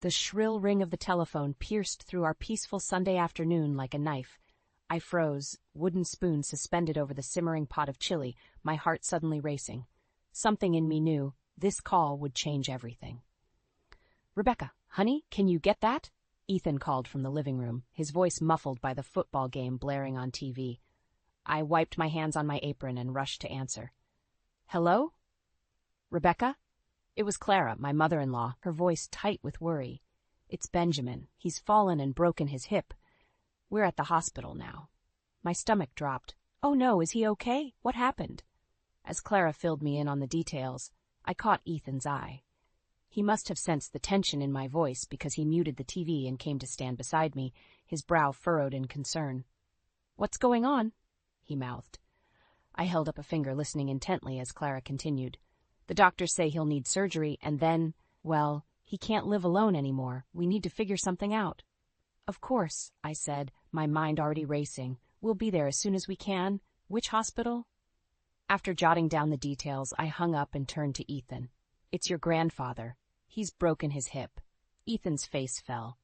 The shrill ring of the telephone pierced through our peaceful Sunday afternoon like a knife. I froze, wooden spoon suspended over the simmering pot of chili, my heart suddenly racing. Something in me knew this call would change everything. "Rebecca, honey, can you get that?" Ethan called from the living room, his voice muffled by the football game blaring on TV. I wiped my hands on my apron and rushed to answer. "Hello? Rebecca?" It was Clara, my mother-in-law, her voice tight with worry. "It's Benjamin. He's fallen and broken his hip. We're at the hospital now." My stomach dropped. "Oh no, is he okay? What happened?" As Clara filled me in on the details, I caught Ethan's eye. He must have sensed the tension in my voice because he muted the TV and came to stand beside me, his brow furrowed in concern. "What's going on?" he mouthed. I held up a finger, listening intently as Clara continued. "The doctors say he'll need surgery, and then, well, he can't live alone anymore. We need to figure something out." "Of course," I said, my mind already racing. "We'll be there as soon as we can. Which hospital?" After jotting down the details, I hung up and turned to Ethan. "It's your grandfather. He's broken his hip." Ethan's face fell.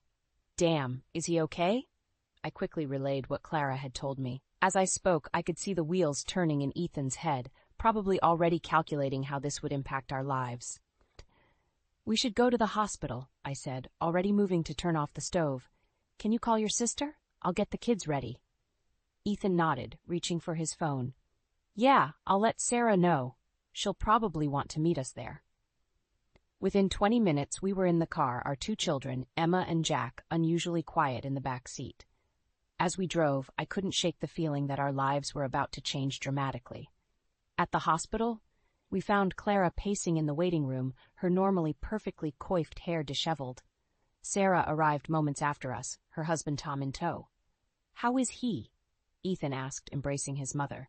"Damn, is he okay?" I quickly relayed what Clara had told me. As I spoke, I could see the wheels turning in Ethan's head, probably already calculating how this would impact our lives. "We should go to the hospital," I said, already moving to turn off the stove. "Can you call your sister? I'll get the kids ready." Ethan nodded, reaching for his phone. "Yeah, I'll let Sarah know. She'll probably want to meet us there." Within 20 minutes, we were in the car, our 2 children, Emma and Jack, unusually quiet in the back seat. As we drove, I couldn't shake the feeling that our lives were about to change dramatically. At the hospital, we found Clara pacing in the waiting room, her normally perfectly coiffed hair disheveled. Sarah arrived moments after us, her husband Tom in tow. "How is he?" Ethan asked, embracing his mother.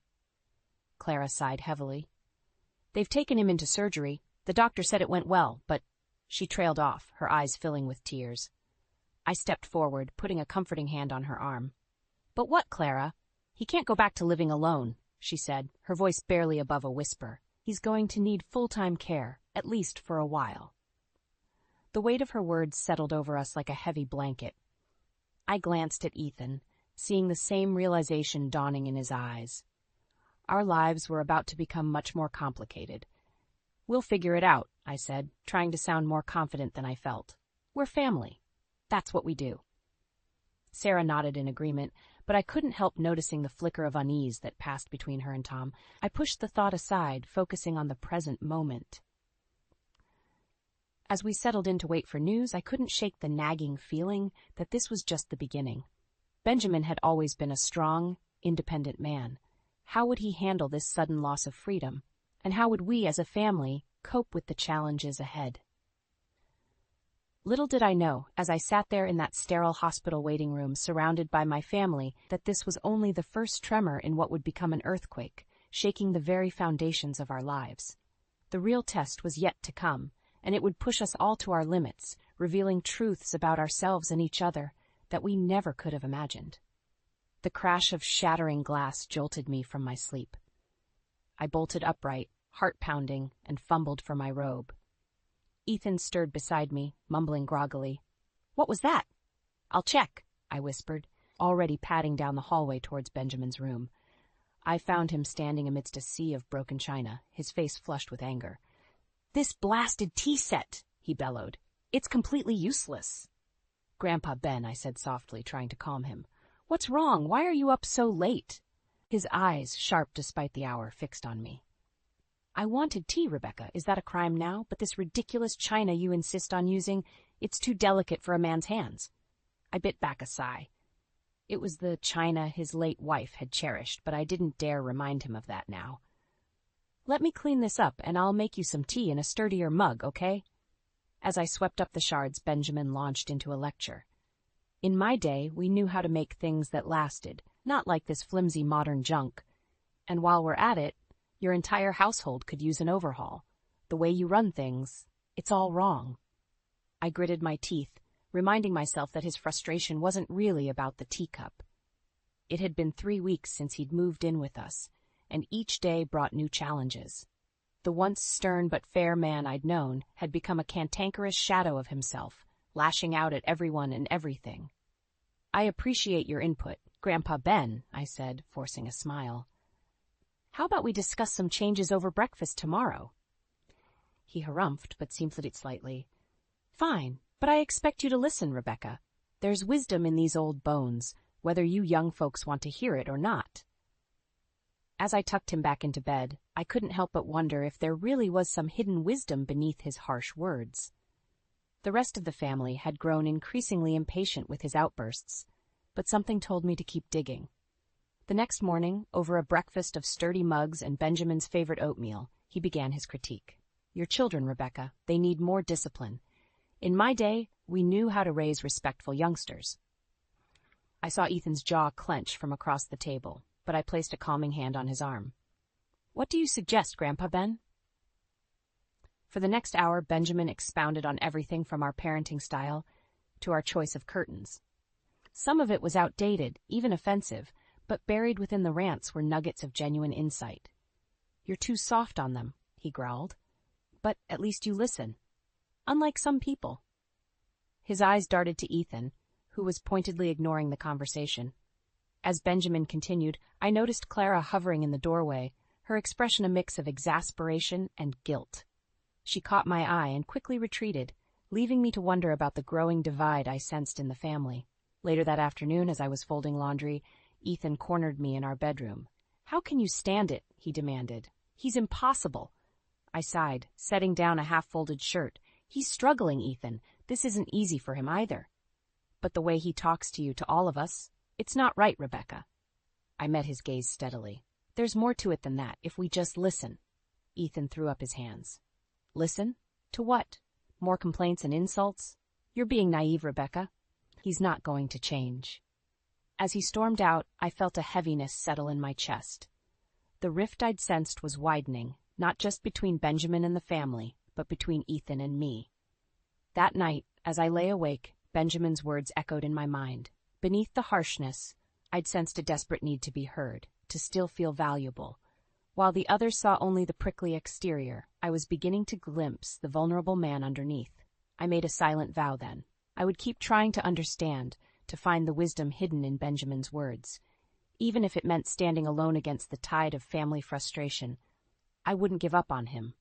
Clara sighed heavily. "They've taken him into surgery. The doctor said it went well, but—" She trailed off, her eyes filling with tears. I stepped forward, putting a comforting hand on her arm. "But what, Clara? He can't go back to living alone," she said, her voice barely above a whisper. "He's going to need full-time care, at least for a while." The weight of her words settled over us like a heavy blanket. I glanced at Ethan, seeing the same realization dawning in his eyes. Our lives were about to become much more complicated. "We'll figure it out," I said, trying to sound more confident than I felt. "We're family. That's what we do." Sarah nodded in agreement, but I couldn't help noticing the flicker of unease that passed between her and Tom. I pushed the thought aside, focusing on the present moment. As we settled in to wait for news, I couldn't shake the nagging feeling that this was just the beginning. Benjamin had always been a strong, independent man. How would he handle this sudden loss of freedom? And how would we, as a family, cope with the challenges ahead? Little did I know, as I sat there in that sterile hospital waiting room surrounded by my family, that this was only the first tremor in what would become an earthquake, shaking the very foundations of our lives. The real test was yet to come, and it would push us all to our limits, revealing truths about ourselves and each other that we never could have imagined. The crash of shattering glass jolted me from my sleep. I bolted upright, heart pounding, and fumbled for my robe. Ethan stirred beside me, mumbling groggily. "What was that?" "I'll check," I whispered, already padding down the hallway towards Benjamin's room. I found him standing amidst a sea of broken china, his face flushed with anger. "This blasted tea set," he bellowed. "It's completely useless." "Grandpa Ben," I said softly, trying to calm him. "What's wrong? Why are you up so late?" His eyes, sharp despite the hour, fixed on me. "I wanted tea, Rebecca. Is that a crime now? But this ridiculous china you insist on using, it's too delicate for a man's hands." I bit back a sigh. It was the china his late wife had cherished, but I didn't dare remind him of that now. "Let me clean this up, and I'll make you some tea in a sturdier mug, okay?" As I swept up the shards, Benjamin launched into a lecture. In my day, we knew how to make things that lasted, not like this flimsy modern junk. And while we're at it, your entire household could use an overhaul. The way you run things, it's all wrong. I gritted my teeth, reminding myself that his frustration wasn't really about the teacup. It had been 3 weeks since he'd moved in with us, and each day brought new challenges. The once stern but fair man I'd known had become a cantankerous shadow of himself, lashing out at everyone and everything. "I appreciate your input, Grandpa Ben," I said, forcing a smile. "How about we discuss some changes over breakfast tomorrow?" He harumphed, but seemed slightly. "Fine, but I expect you to listen, Rebecca. There's wisdom in these old bones, whether you young folks want to hear it or not." As I tucked him back into bed, I couldn't help but wonder if there really was some hidden wisdom beneath his harsh words. The rest of the family had grown increasingly impatient with his outbursts, but something told me to keep digging. The next morning, over a breakfast of sturdy mugs and Benjamin's favorite oatmeal, he began his critique. "Your children, Rebecca, they need more discipline. In my day, we knew how to raise respectful youngsters." I saw Ethan's jaw clench from across the table, but I placed a calming hand on his arm. "What do you suggest, Grandpa Ben?" For the next hour, Benjamin expounded on everything from our parenting style to our choice of curtains. Some of it was outdated, even offensive, but buried within the rants were nuggets of genuine insight. "You're too soft on them," he growled. "But at least you listen. Unlike some people." His eyes darted to Ethan, who was pointedly ignoring the conversation. As Benjamin continued, I noticed Clara hovering in the doorway, her expression a mix of exasperation and guilt. She caught my eye and quickly retreated, leaving me to wonder about the growing divide I sensed in the family. Later that afternoon, as I was folding laundry, Ethan cornered me in our bedroom. "How can you stand it?" he demanded. "He's impossible." I sighed, setting down a half-folded shirt. "He's struggling, Ethan. This isn't easy for him either." "But the way he talks to you, to all of us, it's not right, Rebecca." I met his gaze steadily. "There's more to it than that, if we just listen." Ethan threw up his hands. "Listen? To what? More complaints and insults? You're being naive, Rebecca. He's not going to change." As he stormed out, I felt a heaviness settle in my chest. The rift I'd sensed was widening, not just between Benjamin and the family, but between Ethan and me. That night, as I lay awake, Benjamin's words echoed in my mind. Beneath the harshness, I'd sensed a desperate need to be heard, to still feel valuable. While the others saw only the prickly exterior, I was beginning to glimpse the vulnerable man underneath. I made a silent vow then. I would keep trying to understand, to find the wisdom hidden in Benjamin's words. Even if it meant standing alone against the tide of family frustration, I wouldn't give up on him.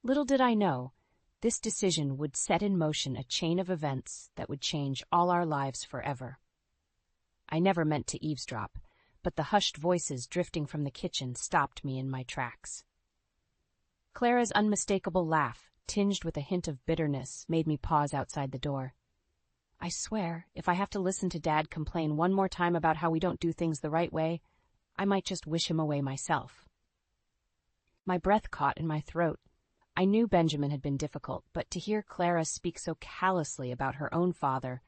Little did I know, this decision would set in motion a chain of events that would change all our lives forever. I never meant to eavesdrop, but the hushed voices drifting from the kitchen stopped me in my tracks. Clara's unmistakable laugh, tinged with a hint of bitterness, made me pause outside the door. I swear, if I have to listen to Dad complain one more time about how we don't do things the right way, I might just wish him away myself. My breath caught in my throat. I knew Benjamin had been difficult, but to hear Clara speak so callously about her own father.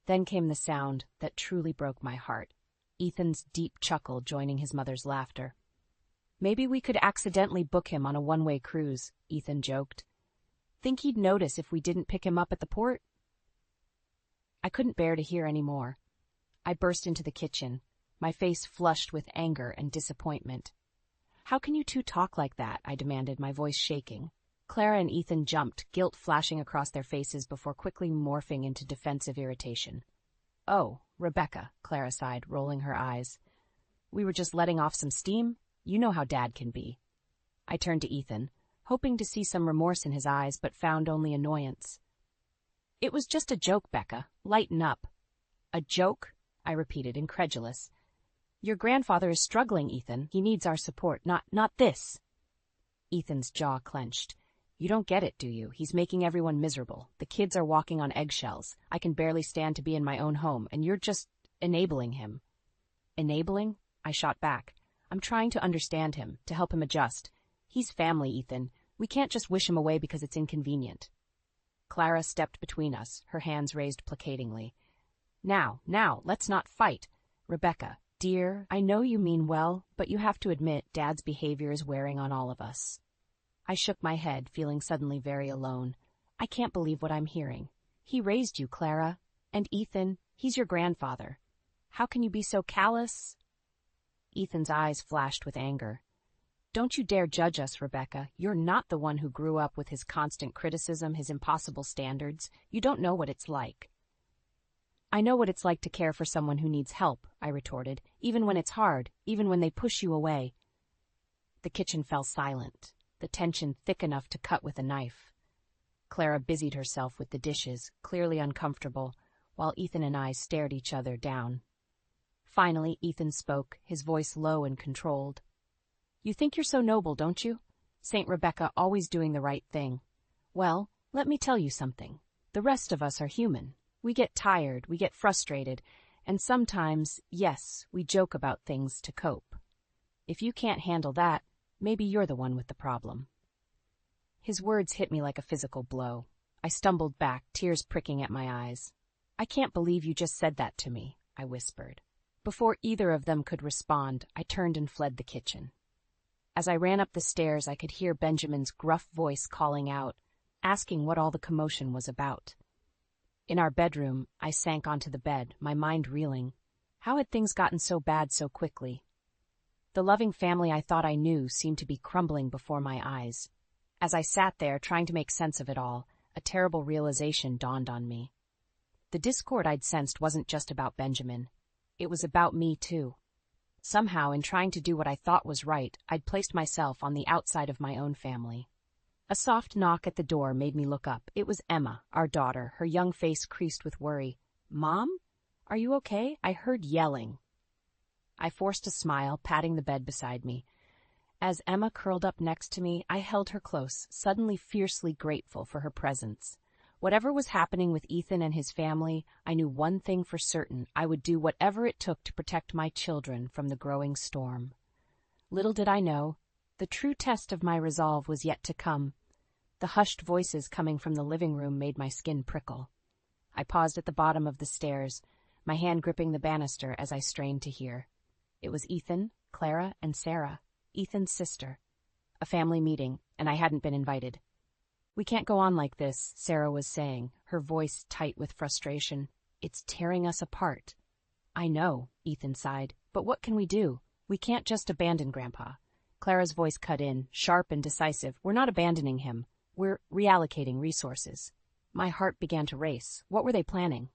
Then came the sound that truly broke my heart, Ethan's deep chuckle joining his mother's laughter. "Maybe we could accidentally book him on a one-way cruise," Ethan joked. "Think he'd notice if we didn't pick him up at the port?" I couldn't bear to hear any more. I burst into the kitchen, my face flushed with anger and disappointment. "How can you two talk like that?" I demanded, my voice shaking. Clara and Ethan jumped, guilt flashing across their faces before quickly morphing into defensive irritation. "Oh, Rebecca," Clara sighed, rolling her eyes. "We were just letting off some steam. You know how Dad can be." I turned to Ethan, hoping to see some remorse in his eyes, but found only annoyance. "It was just a joke, Becca. Lighten up." "A joke?" I repeated, incredulous. "Your grandfather is struggling, Ethan. He needs our support, not this." Ethan's jaw clenched. "You don't get it, do you? He's making everyone miserable. The kids are walking on eggshells. I can barely stand to be in my own home, and you're just enabling him." "Enabling?" I shot back. "I'm trying to understand him, to help him adjust. He's family, Ethan. We can't just wish him away because it's inconvenient." Clara stepped between us, her hands raised placatingly. Now, let's not fight. Rebecca, dear, I know you mean well, but you have to admit Dad's behavior is wearing on all of us." I shook my head, feeling suddenly very alone. "I can't believe what I'm hearing. He raised you, Clara. And Ethan, he's your grandfather. How can you be so callous?" Ethan's eyes flashed with anger. Don't you dare judge us, Rebecca. You're not the one who grew up with his constant criticism, his impossible standards. You don't know what it's like. I know what it's like to care for someone who needs help, I retorted, even when it's hard, even when they push you away. The kitchen fell silent, the tension thick enough to cut with a knife. Clara busied herself with the dishes, clearly uncomfortable, while Ethan and I stared each other down. Finally, Ethan spoke, his voice low and controlled. You think you're so noble, don't you? Saint Rebecca, always doing the right thing. Well, let me tell you something. The rest of us are human. We get tired, we get frustrated, and sometimes, yes, we joke about things to cope. If you can't handle that, maybe you're the one with the problem. His words hit me like a physical blow. I stumbled back, tears pricking at my eyes. I can't believe you just said that to me, I whispered. Before either of them could respond, I turned and fled the kitchen. As I ran up the stairs, I could hear Benjamin's gruff voice calling out, asking what all the commotion was about. In our bedroom, I sank onto the bed, my mind reeling. How had things gotten so bad so quickly? The loving family I thought I knew seemed to be crumbling before my eyes. As I sat there, trying to make sense of it all, a terrible realization dawned on me. The discord I'd sensed wasn't just about Benjamin. It was about me, too. Somehow, in trying to do what I thought was right, I'd placed myself on the outside of my own family. A soft knock at the door made me look up. It was Emma, our daughter, her young face creased with worry. Mom? Are you okay? I heard yelling. I forced a smile, patting the bed beside me. As Emma curled up next to me, I held her close, suddenly fiercely grateful for her presence. Whatever was happening with Ethan and his family, I knew one thing for certain: I would do whatever it took to protect my children from the growing storm. Little did I know, the true test of my resolve was yet to come. The hushed voices coming from the living room made my skin prickle. I paused at the bottom of the stairs, my hand gripping the banister as I strained to hear. It was Ethan, Clara, and Sarah, Ethan's sister. A family meeting, and I hadn't been invited. We can't go on like this, Sarah was saying, her voice tight with frustration. It's tearing us apart. I know, Ethan sighed, but what can we do? We can't just abandon Grandpa. Clara's voice cut in, sharp and decisive. We're not abandoning him. We're reallocating resources. My heart began to race. What were they planning?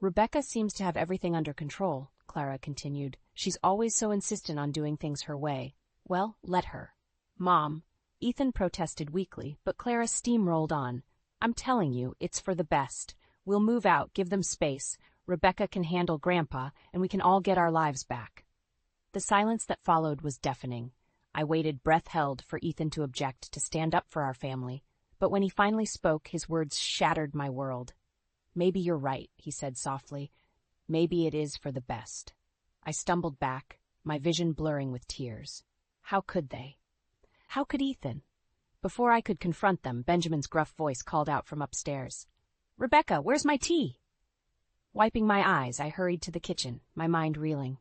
Rebecca seems to have everything under control, Clara continued. She's always so insistent on doing things her way. Well, let her. Mom. Ethan protested weakly, but Clara steamrolled on. I'm telling you, it's for the best. We'll move out, give them space. Rebecca can handle Grandpa, and we can all get our lives back. The silence that followed was deafening. I waited, breath held, for Ethan to object, to stand up for our family. But when he finally spoke, his words shattered my world. Maybe you're right, he said softly. Maybe it is for the best. I stumbled back, my vision blurring with tears. How could they? How could Ethan? Before I could confront them, Benjamin's gruff voice called out from upstairs. Rebecca, where's my tea? Wiping my eyes, I hurried to the kitchen, my mind reeling.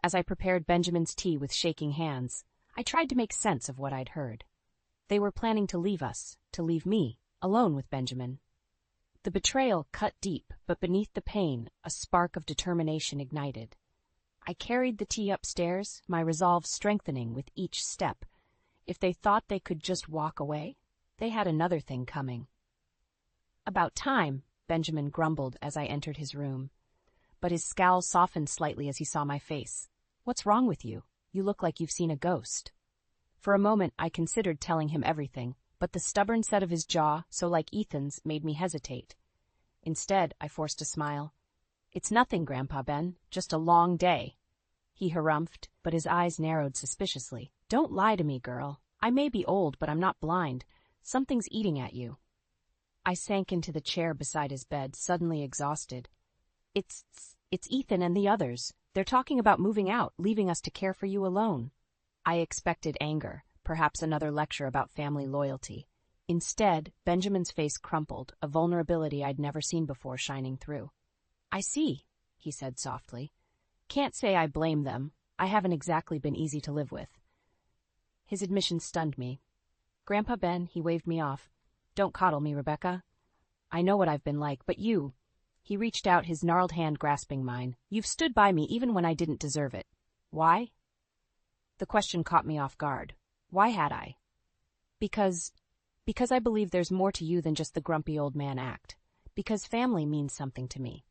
As I prepared Benjamin's tea with shaking hands, I tried to make sense of what I'd heard. They were planning to leave us, to leave me, alone with Benjamin. The betrayal cut deep, but beneath the pain, a spark of determination ignited. I carried the tea upstairs, my resolve strengthening with each step. If they thought they could just walk away, they had another thing coming. About time, Benjamin grumbled as I entered his room. But his scowl softened slightly as he saw my face. What's wrong with you? You look like you've seen a ghost. For a moment, I considered telling him everything, but the stubborn set of his jaw, so like Ethan's, made me hesitate. Instead, I forced a smile. It's nothing, Grandpa Ben, just a long day. He harumphed, but his eyes narrowed suspiciously. Don't lie to me, girl. I may be old, but I'm not blind. Something's eating at you. I sank into the chair beside his bed, suddenly exhausted. It's Ethan and the others. They're talking about moving out, leaving us to care for you alone. I expected anger, perhaps another lecture about family loyalty. Instead, Benjamin's face crumpled, a vulnerability I'd never seen before shining through. I see, he said softly. Can't say I blame them. I haven't exactly been easy to live with. His admission stunned me. Grandpa Ben, he waved me off. Don't coddle me, Rebecca. I know what I've been like, but you... He reached out, his gnarled hand grasping mine. You've stood by me even when I didn't deserve it. Why? The question caught me off guard. Why had I? Because I believe there's more to you than just the grumpy old man act. Because family means something to me.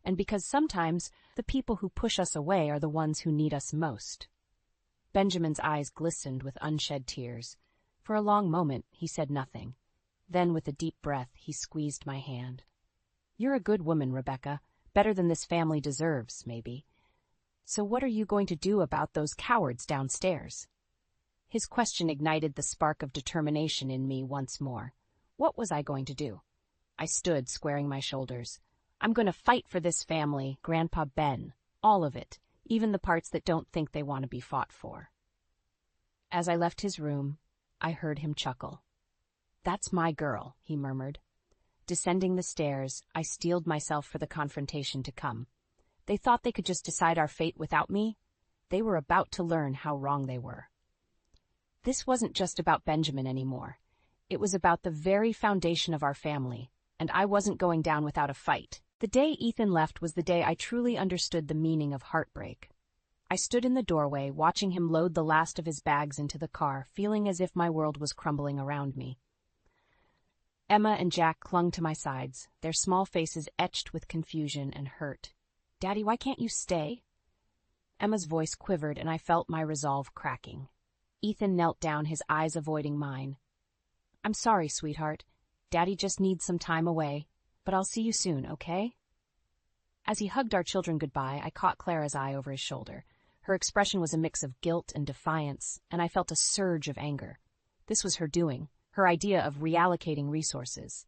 And because sometimes the people who push us away are the ones who need us most. Benjamin's eyes glistened with unshed tears. For a long moment, he said nothing. Then, with a deep breath, he squeezed my hand. You're a good woman, Rebecca. Better than this family deserves, maybe. So what are you going to do about those cowards downstairs? His question ignited the spark of determination in me once more. What was I going to do? I stood, squaring my shoulders. I'm going to fight for this family, Grandpa Ben. All of it, even the parts that don't think they want to be fought for. As I left his room, I heard him chuckle. That's my girl, he murmured. Descending the stairs, I steeled myself for the confrontation to come. They thought they could just decide our fate without me. They were about to learn how wrong they were. This wasn't just about Benjamin anymore. It was about the very foundation of our family, and I wasn't going down without a fight. The day Ethan left was the day I truly understood the meaning of heartbreak. I stood in the doorway, watching him load the last of his bags into the car, feeling as if my world was crumbling around me. Emma and Jack clung to my sides, their small faces etched with confusion and hurt. Daddy, why can't you stay? Emma's voice quivered, and I felt my resolve cracking. Ethan knelt down, his eyes avoiding mine. I'm sorry, sweetheart. Daddy just needs some time away, but I'll see you soon, okay? As he hugged our children goodbye, I caught Clara's eye over his shoulder. Her expression was a mix of guilt and defiance, and I felt a surge of anger. This was her doing, her idea of reallocating resources.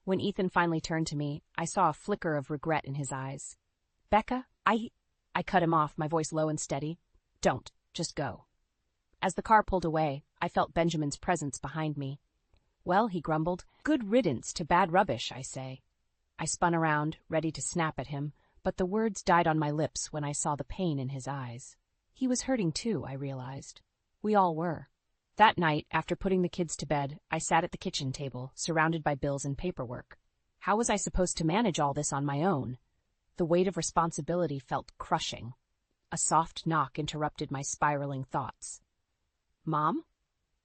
When Ethan finally turned to me, I saw a flicker of regret in his eyes. Becca, I cut him off, my voice low and steady. Don't, just go. As the car pulled away, I felt Benjamin's presence behind me. Well, he grumbled, good riddance to bad rubbish, I say. I spun around, ready to snap at him, but the words died on my lips when I saw the pain in his eyes. He was hurting too, I realized. We all were. That night, after putting the kids to bed, I sat at the kitchen table, surrounded by bills and paperwork. How was I supposed to manage all this on my own? The weight of responsibility felt crushing. A soft knock interrupted my spiraling thoughts. Mom?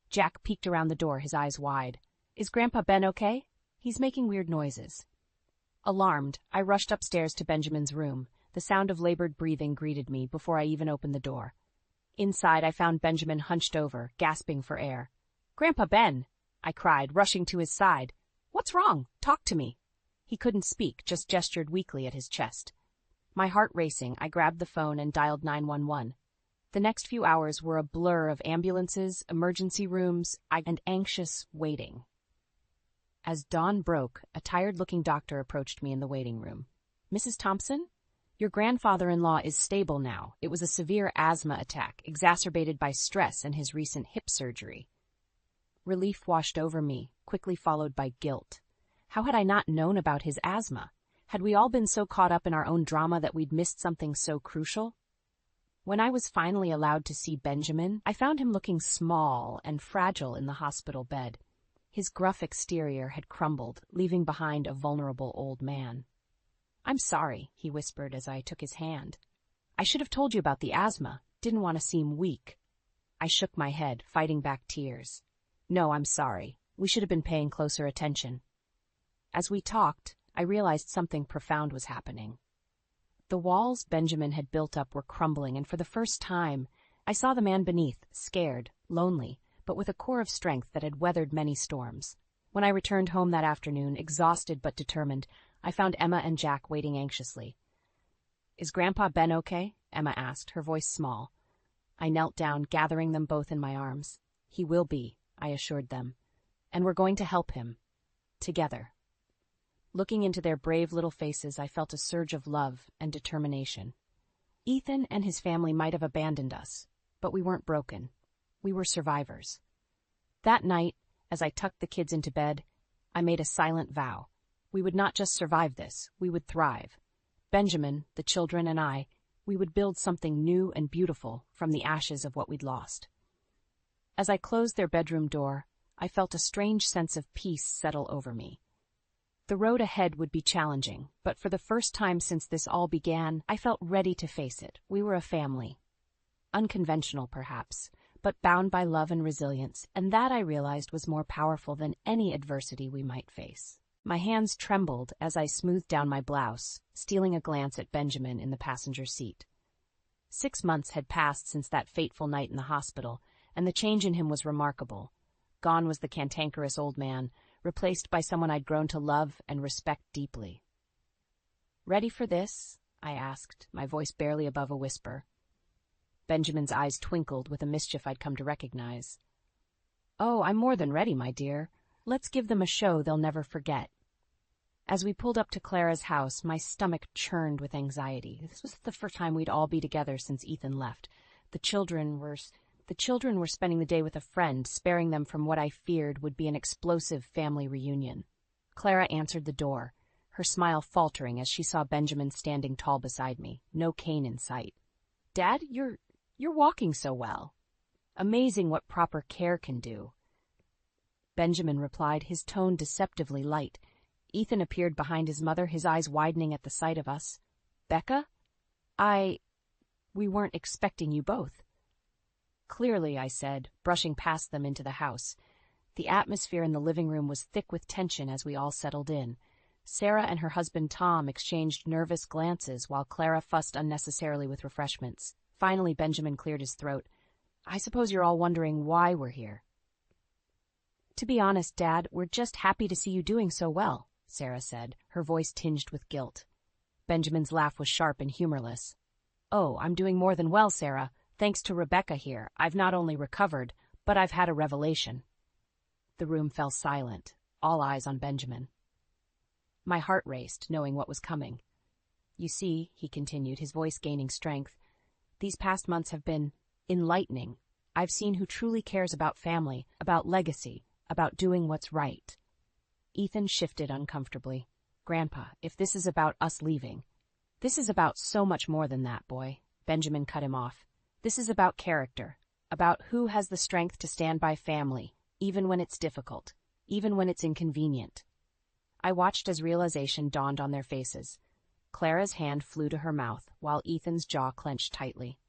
Jack peeked around the door, his eyes wide. Is Grandpa Ben okay? He's making weird noises. Alarmed, I rushed upstairs to Benjamin's room. The sound of labored breathing greeted me before I even opened the door. Inside, I found Benjamin hunched over, gasping for air. Grandpa Ben! I cried, rushing to his side. What's wrong? Talk to me. He couldn't speak, just gestured weakly at his chest. My heart racing, I grabbed the phone and dialed 911. The next few hours were a blur of ambulances, emergency rooms, and anxious waiting. As dawn broke, a tired-looking doctor approached me in the waiting room. Mrs. Thompson? Your grandfather-in-law is stable now. It was a severe asthma attack, exacerbated by stress and his recent hip surgery. Relief washed over me, quickly followed by guilt. How had I not known about his asthma? Had we all been so caught up in our own drama that we'd missed something so crucial? When I was finally allowed to see Benjamin, I found him looking small and fragile in the hospital bed. His gruff exterior had crumbled, leaving behind a vulnerable old man. I'm sorry, he whispered as I took his hand. I should have told you about the asthma. Didn't want to seem weak. I shook my head, fighting back tears. No, I'm sorry. We should have been paying closer attention. As we talked, I realized something profound was happening. The walls Benjamin had built up were crumbling, and for the first time, I saw the man beneath, scared, lonely, but with a core of strength that had weathered many storms. When I returned home that afternoon, exhausted but determined, I found Emma and Jack waiting anxiously. Is Grandpa Ben okay? Emma asked, her voice small. I knelt down, gathering them both in my arms. He will be, I assured them. And we're going to help him. Together. Looking into their brave little faces, I felt a surge of love and determination. Ethan and his family might have abandoned us, but we weren't broken. We were survivors. That night, as I tucked the kids into bed, I made a silent vow. We would not just survive this, we would thrive. Benjamin, the children, and I, we would build something new and beautiful from the ashes of what we'd lost. As I closed their bedroom door, I felt a strange sense of peace settle over me. The road ahead would be challenging, but for the first time since this all began, I felt ready to face it. We were a family. Unconventional, perhaps, but bound by love and resilience, and that I realized was more powerful than any adversity we might face. My hands trembled as I smoothed down my blouse, stealing a glance at Benjamin in the passenger seat. 6 months had passed since that fateful night in the hospital, and the change in him was remarkable. Gone was the cantankerous old man, replaced by someone I'd grown to love and respect deeply. "Ready for this?" I asked, my voice barely above a whisper. Benjamin's eyes twinkled with a mischief I'd come to recognize. "Oh, I'm more than ready, my dear. Let's give them a show they'll never forget." As we pulled up to Clara's house, my stomach churned with anxiety. This was the first time we'd all be together since Ethan left. The children were spending the day with a friend, sparing them from what I feared would be an explosive family reunion. Clara answered the door, her smile faltering as she saw Benjamin standing tall beside me, no cane in sight. "Dad, you're walking so well. Amazing what proper care can do." Benjamin replied, his tone deceptively light. Ethan appeared behind his mother, his eyes widening at the sight of us. "Becca? We weren't expecting you both." "Clearly," I said, brushing past them into the house. The atmosphere in the living room was thick with tension as we all settled in. Sarah and her husband Tom exchanged nervous glances while Clara fussed unnecessarily with refreshments. Finally, Benjamin cleared his throat. "I suppose you're all wondering why we're here." "To be honest, Dad, we're just happy to see you doing so well," Sarah said, her voice tinged with guilt. Benjamin's laugh was sharp and humorless. "Oh, I'm doing more than well, Sarah. Thanks to Rebecca here, I've not only recovered, but I've had a revelation." The room fell silent, all eyes on Benjamin. My heart raced, knowing what was coming. "You see," he continued, his voice gaining strength, "these past months have been enlightening. I've seen who truly cares about family, about legacy, about doing what's right." Ethan shifted uncomfortably. "Grandpa, if this is about us leaving..." "This is about so much more than that, boy," Benjamin cut him off. "This is about character, about who has the strength to stand by family, even when it's difficult, even when it's inconvenient." I watched as realization dawned on their faces. Clara's hand flew to her mouth, while Ethan's jaw clenched tightly.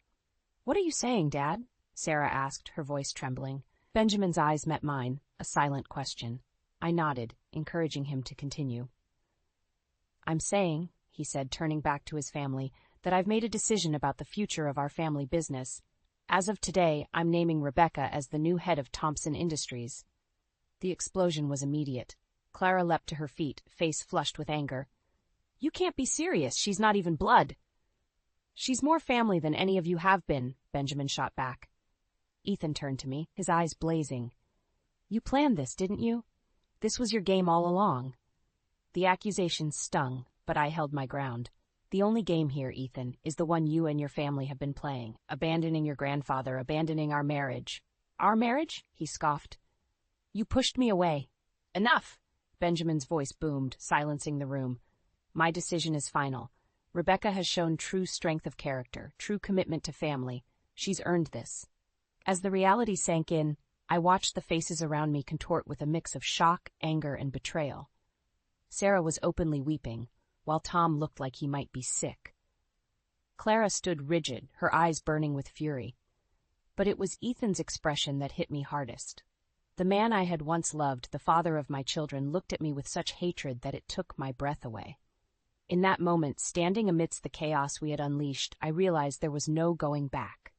"What are you saying, Dad?" Sarah asked, her voice trembling. Benjamin's eyes met mine, a silent question. I nodded, encouraging him to continue. "I'm saying," he said, turning back to his family, "that I've made a decision about the future of our family business. As of today, I'm naming Rebecca as the new head of Thompson Industries." The explosion was immediate. Clara leapt to her feet, face flushed with anger. "You can't be serious. She's not even blood." "She's more family than any of you have been," Benjamin shot back. Ethan turned to me, his eyes blazing. "You planned this, didn't you? This was your game all along." The accusation stung, but I held my ground. "The only game here, Ethan, is the one you and your family have been playing, abandoning your grandfather, abandoning our marriage." "Our marriage?" he scoffed. "You pushed me away." "Enough!" Benjamin's voice boomed, silencing the room. "My decision is final. Rebecca has shown true strength of character, true commitment to family. She's earned this." As the reality sank in, I watched the faces around me contort with a mix of shock, anger, and betrayal. Sarah was openly weeping, while Tom looked like he might be sick. Clara stood rigid, her eyes burning with fury. But it was Ethan's expression that hit me hardest. The man I had once loved, the father of my children, looked at me with such hatred that it took my breath away. In that moment, standing amidst the chaos we had unleashed, I realized there was no going back.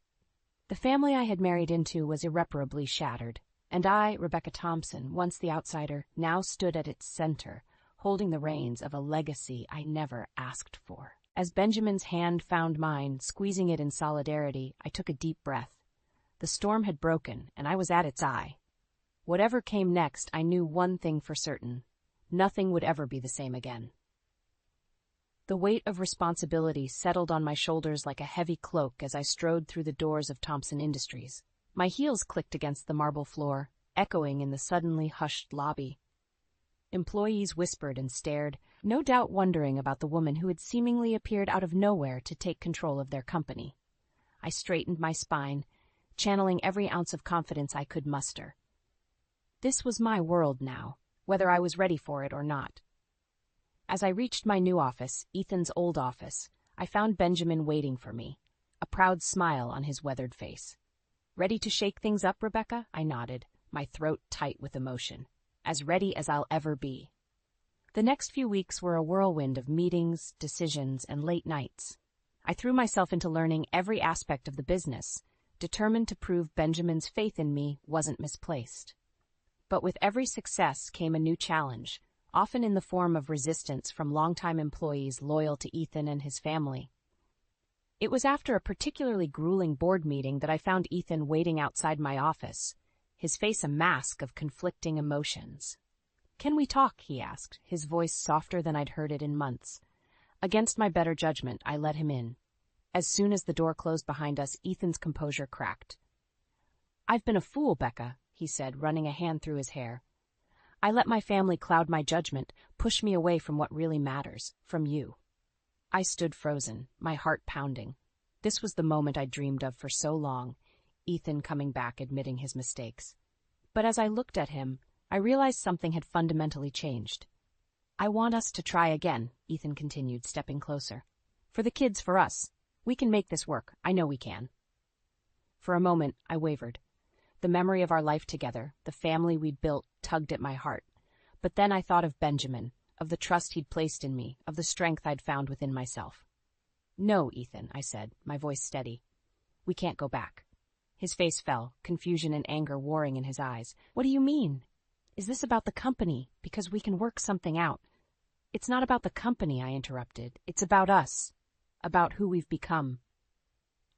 The family I had married into was irreparably shattered, and I, Rebecca Thompson, once the outsider, now stood at its center, holding the reins of a legacy I never asked for. As Benjamin's hand found mine, squeezing it in solidarity, I took a deep breath. The storm had broken, and I was at its eye. Whatever came next, I knew one thing for certain. Nothing would ever be the same again. The weight of responsibility settled on my shoulders like a heavy cloak as I strode through the doors of Thompson Industries. My heels clicked against the marble floor, echoing in the suddenly hushed lobby. Employees whispered and stared, no doubt wondering about the woman who had seemingly appeared out of nowhere to take control of their company. I straightened my spine, channeling every ounce of confidence I could muster. This was my world now, whether I was ready for it or not. As I reached my new office, Ethan's old office, I found Benjamin waiting for me, a proud smile on his weathered face. Ready to shake things up, Rebecca? I nodded, my throat tight with emotion. As ready as I'll ever be. The next few weeks were a whirlwind of meetings, decisions, and late nights. I threw myself into learning every aspect of the business, determined to prove Benjamin's faith in me wasn't misplaced. But with every success came a new challenge, often in the form of resistance from longtime employees loyal to Ethan and his family. It was after a particularly grueling board meeting that I found Ethan waiting outside my office, his face a mask of conflicting emotions. "Can we talk?" he asked, his voice softer than I'd heard it in months. Against my better judgment, I let him in. As soon as the door closed behind us, Ethan's composure cracked. "I've been a fool, Becca," he said, running a hand through his hair. "I let my family cloud my judgment, push me away from what really matters, from you." I stood frozen, my heart pounding. This was the moment I'd dreamed of for so long, Ethan coming back admitting his mistakes. But as I looked at him, I realized something had fundamentally changed. "I want us to try again," Ethan continued, stepping closer. "For the kids, for us. We can make this work. I know we can." For a moment, I wavered. The memory of our life together, the family we'd built, tugged at my heart. But then I thought of Benjamin, of the trust he'd placed in me, of the strength I'd found within myself. "No, Ethan," I said, my voice steady. "We can't go back." His face fell, confusion and anger warring in his eyes. "What do you mean? Is this about the company? Because we can work something out." "It's not about the company," I interrupted. "It's about us. About who we've become."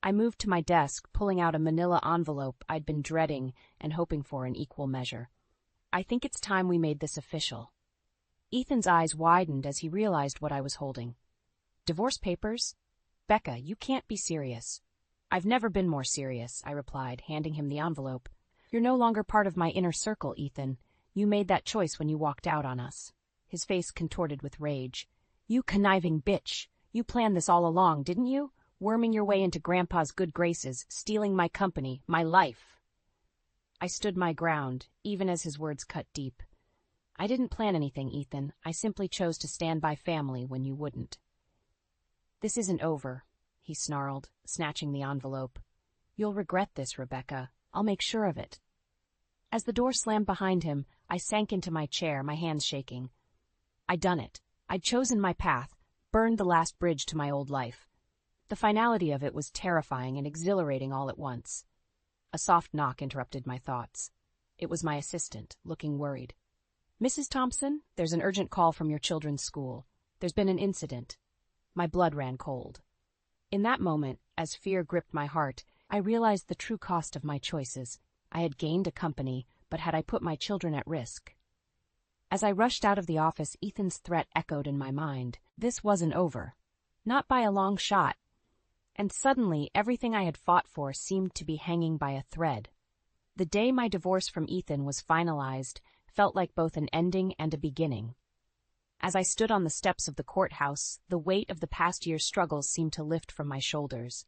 I moved to my desk, pulling out a manila envelope I'd been dreading and hoping for in equal measure. "I think it's time we made this official." Ethan's eyes widened as he realized what I was holding. "Divorce papers? Becca, you can't be serious." "I've never been more serious," I replied, handing him the envelope. "You're no longer part of my inner circle, Ethan. You made that choice when you walked out on us." His face contorted with rage. "You conniving bitch! You planned this all along, didn't you? Worming your way into Grandpa's good graces, stealing my company, my life." I stood my ground, even as his words cut deep. "I didn't plan anything, Ethan. I simply chose to stand by family when you wouldn't." "This isn't over," he snarled, snatching the envelope. "You'll regret this, Rebecca. I'll make sure of it." As the door slammed behind him, I sank into my chair, my hands shaking. I'd done it. I'd chosen my path, burned the last bridge to my old life. The finality of it was terrifying and exhilarating all at once. A soft knock interrupted my thoughts. It was my assistant, looking worried. "Mrs. Thompson, there's an urgent call from your children's school. There's been an incident." My blood ran cold. In that moment, as fear gripped my heart, I realized the true cost of my choices. I had gained a company, but had I put my children at risk? As I rushed out of the office, Ethan's threat echoed in my mind. This wasn't over. Not by a long shot. And suddenly, everything I had fought for seemed to be hanging by a thread. The day my divorce from Ethan was finalized felt like both an ending and a beginning. As I stood on the steps of the courthouse, the weight of the past year's struggles seemed to lift from my shoulders.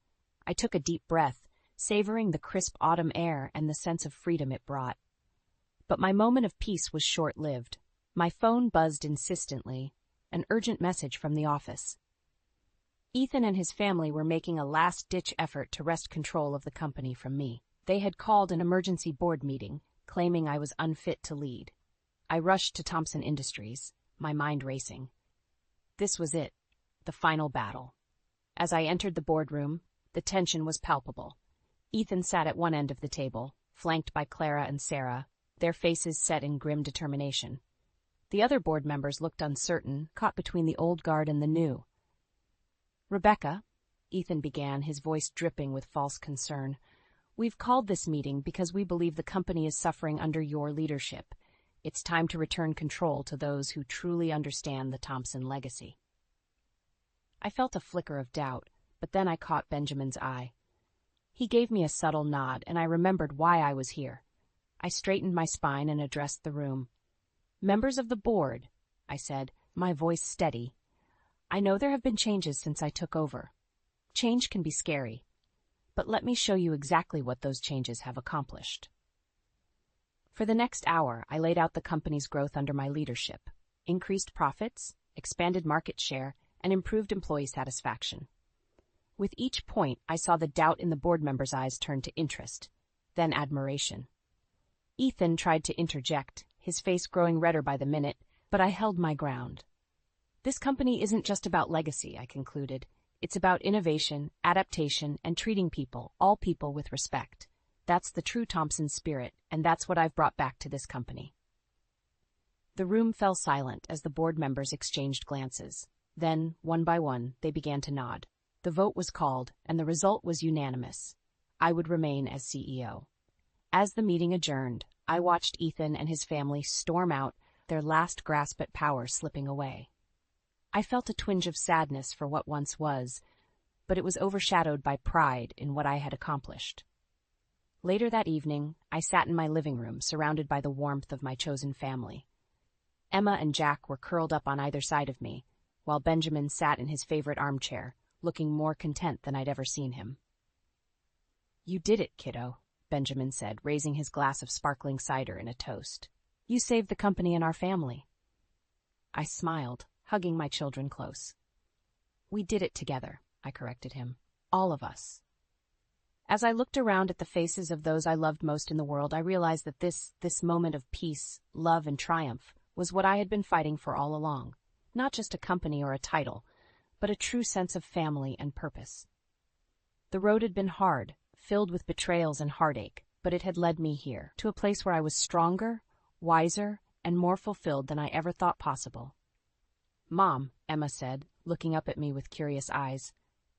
I took a deep breath, savoring the crisp autumn air and the sense of freedom it brought. But my moment of peace was short-lived. My phone buzzed insistently, an urgent message from the office. Ethan and his family were making a last-ditch effort to wrest control of the company from me. They had called an emergency board meeting, claiming I was unfit to lead. I rushed to Thompson Industries, my mind racing. This was it, the final battle. As I entered the boardroom, the tension was palpable. Ethan sat at one end of the table, flanked by Clara and Sarah, their faces set in grim determination. The other board members looked uncertain, caught between the old guard and the new. "Rebecca," Ethan began, his voice dripping with false concern, "we've called this meeting because we believe the company is suffering under your leadership. It's time to return control to those who truly understand the Thompson legacy." I felt a flicker of doubt, but then I caught Benjamin's eye. He gave me a subtle nod, and I remembered why I was here. I straightened my spine and addressed the room. "Members of the board," I said, my voice steady, "I know there have been changes since I took over. Change can be scary, but let me show you exactly what those changes have accomplished." For the next hour, I laid out the company's growth under my leadership, increased profits, expanded market share, and improved employee satisfaction. With each point, I saw the doubt in the board members' eyes turn to interest. then admiration. Ethan tried to interject, his face growing redder by the minute, but I held my ground. This company isn't just about legacy, I concluded. It's about innovation, adaptation, and treating people, all people, with respect. That's the true Thompson spirit, and that's what I've brought back to this company. The room fell silent as the board members exchanged glances. Then, one by one, they began to nod. The vote was called, and the result was unanimous. I would remain as CEO. As the meeting adjourned, I watched Ethan and his family storm out, their last grasp at power slipping away. I felt a twinge of sadness for what once was, but it was overshadowed by pride in what I had accomplished. Later that evening, I sat in my living room, surrounded by the warmth of my chosen family. Emma and Jack were curled up on either side of me, while Benjamin sat in his favorite armchair, looking more content than I'd ever seen him. "You did it, kiddo," Benjamin said, raising his glass of sparkling cider in a toast. "You saved the company and our family." I smiled, hugging my children close. "We did it together," I corrected him. "All of us." As I looked around at the faces of those I loved most in the world, I realized that this moment of peace, love, and triumph was what I had been fighting for all along. Not just a company or a title, but a true sense of family and purpose. The road had been hard, filled with betrayals and heartache, but it had led me here, to a place where I was stronger, wiser, and more fulfilled than I ever thought possible. "Mom," Emma said, looking up at me with curious eyes,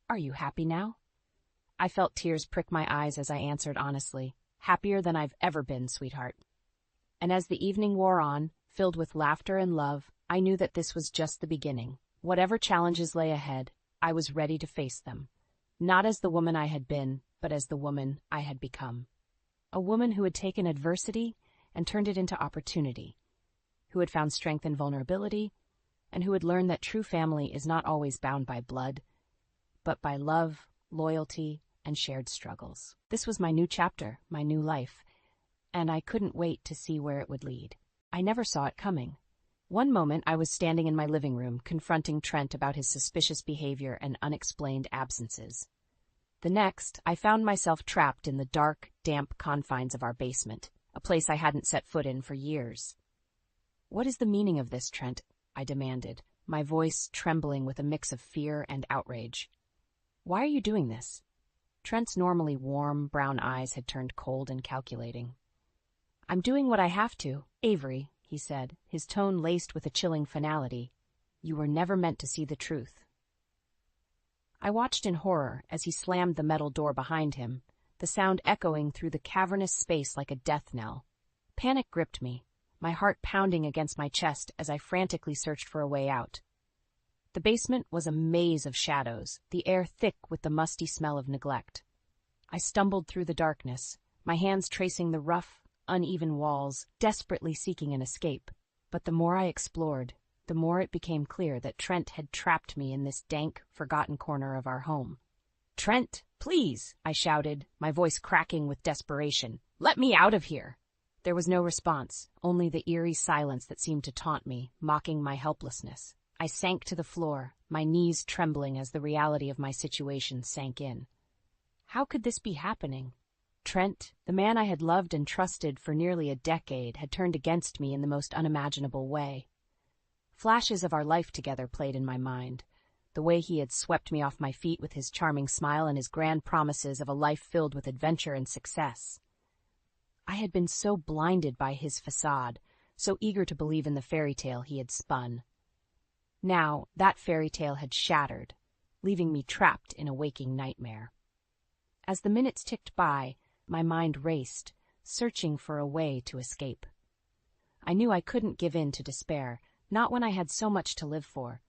"are you happy now?" I felt tears prick my eyes as I answered honestly, "Happier than I've ever been, sweetheart." And as the evening wore on, filled with laughter and love, I knew that this was just the beginning. Whatever challenges lay ahead, I was ready to face them. Not as the woman I had been, but as the woman I had become. A woman who had taken adversity and turned it into opportunity, who had found strength in vulnerability, and who had learned that true family is not always bound by blood, but by love, loyalty, and shared struggles. This was my new chapter, my new life, and I couldn't wait to see where it would lead. I never saw it coming. One moment I was standing in my living room, confronting Trent about his suspicious behavior and unexplained absences. The next, I found myself trapped in the dark, damp confines of our basement, a place I hadn't set foot in for years. "What is the meaning of this, Trent?" I demanded, my voice trembling with a mix of fear and outrage. "Why are you doing this?" Trent's normally warm, brown eyes had turned cold and calculating. "I'm doing what I have to, Avery," he said, his tone laced with a chilling finality. "You were never meant to see the truth." I watched in horror as he slammed the metal door behind him, the sound echoing through the cavernous space like a death knell. Panic gripped me, my heart pounding against my chest as I frantically searched for a way out. The basement was a maze of shadows, the air thick with the musty smell of neglect. I stumbled through the darkness, my hands tracing the rough, uneven walls, desperately seeking an escape. But the more I explored, the more it became clear that Trent had trapped me in this dank, forgotten corner of our home. "Trent, please!" I shouted, my voice cracking with desperation. "Let me out of here!" There was no response, only the eerie silence that seemed to taunt me, mocking my helplessness. I sank to the floor, my knees trembling as the reality of my situation sank in. How could this be happening? Trent, the man I had loved and trusted for nearly a decade, had turned against me in the most unimaginable way. Flashes of our life together played in my mind, the way he had swept me off my feet with his charming smile and his grand promises of a life filled with adventure and success. I had been so blinded by his facade, so eager to believe in the fairy tale he had spun. Now, that fairy tale had shattered, leaving me trapped in a waking nightmare. As the minutes ticked by, my mind raced, searching for a way to escape. I knew I couldn't give in to despair, not when I had so much to live for.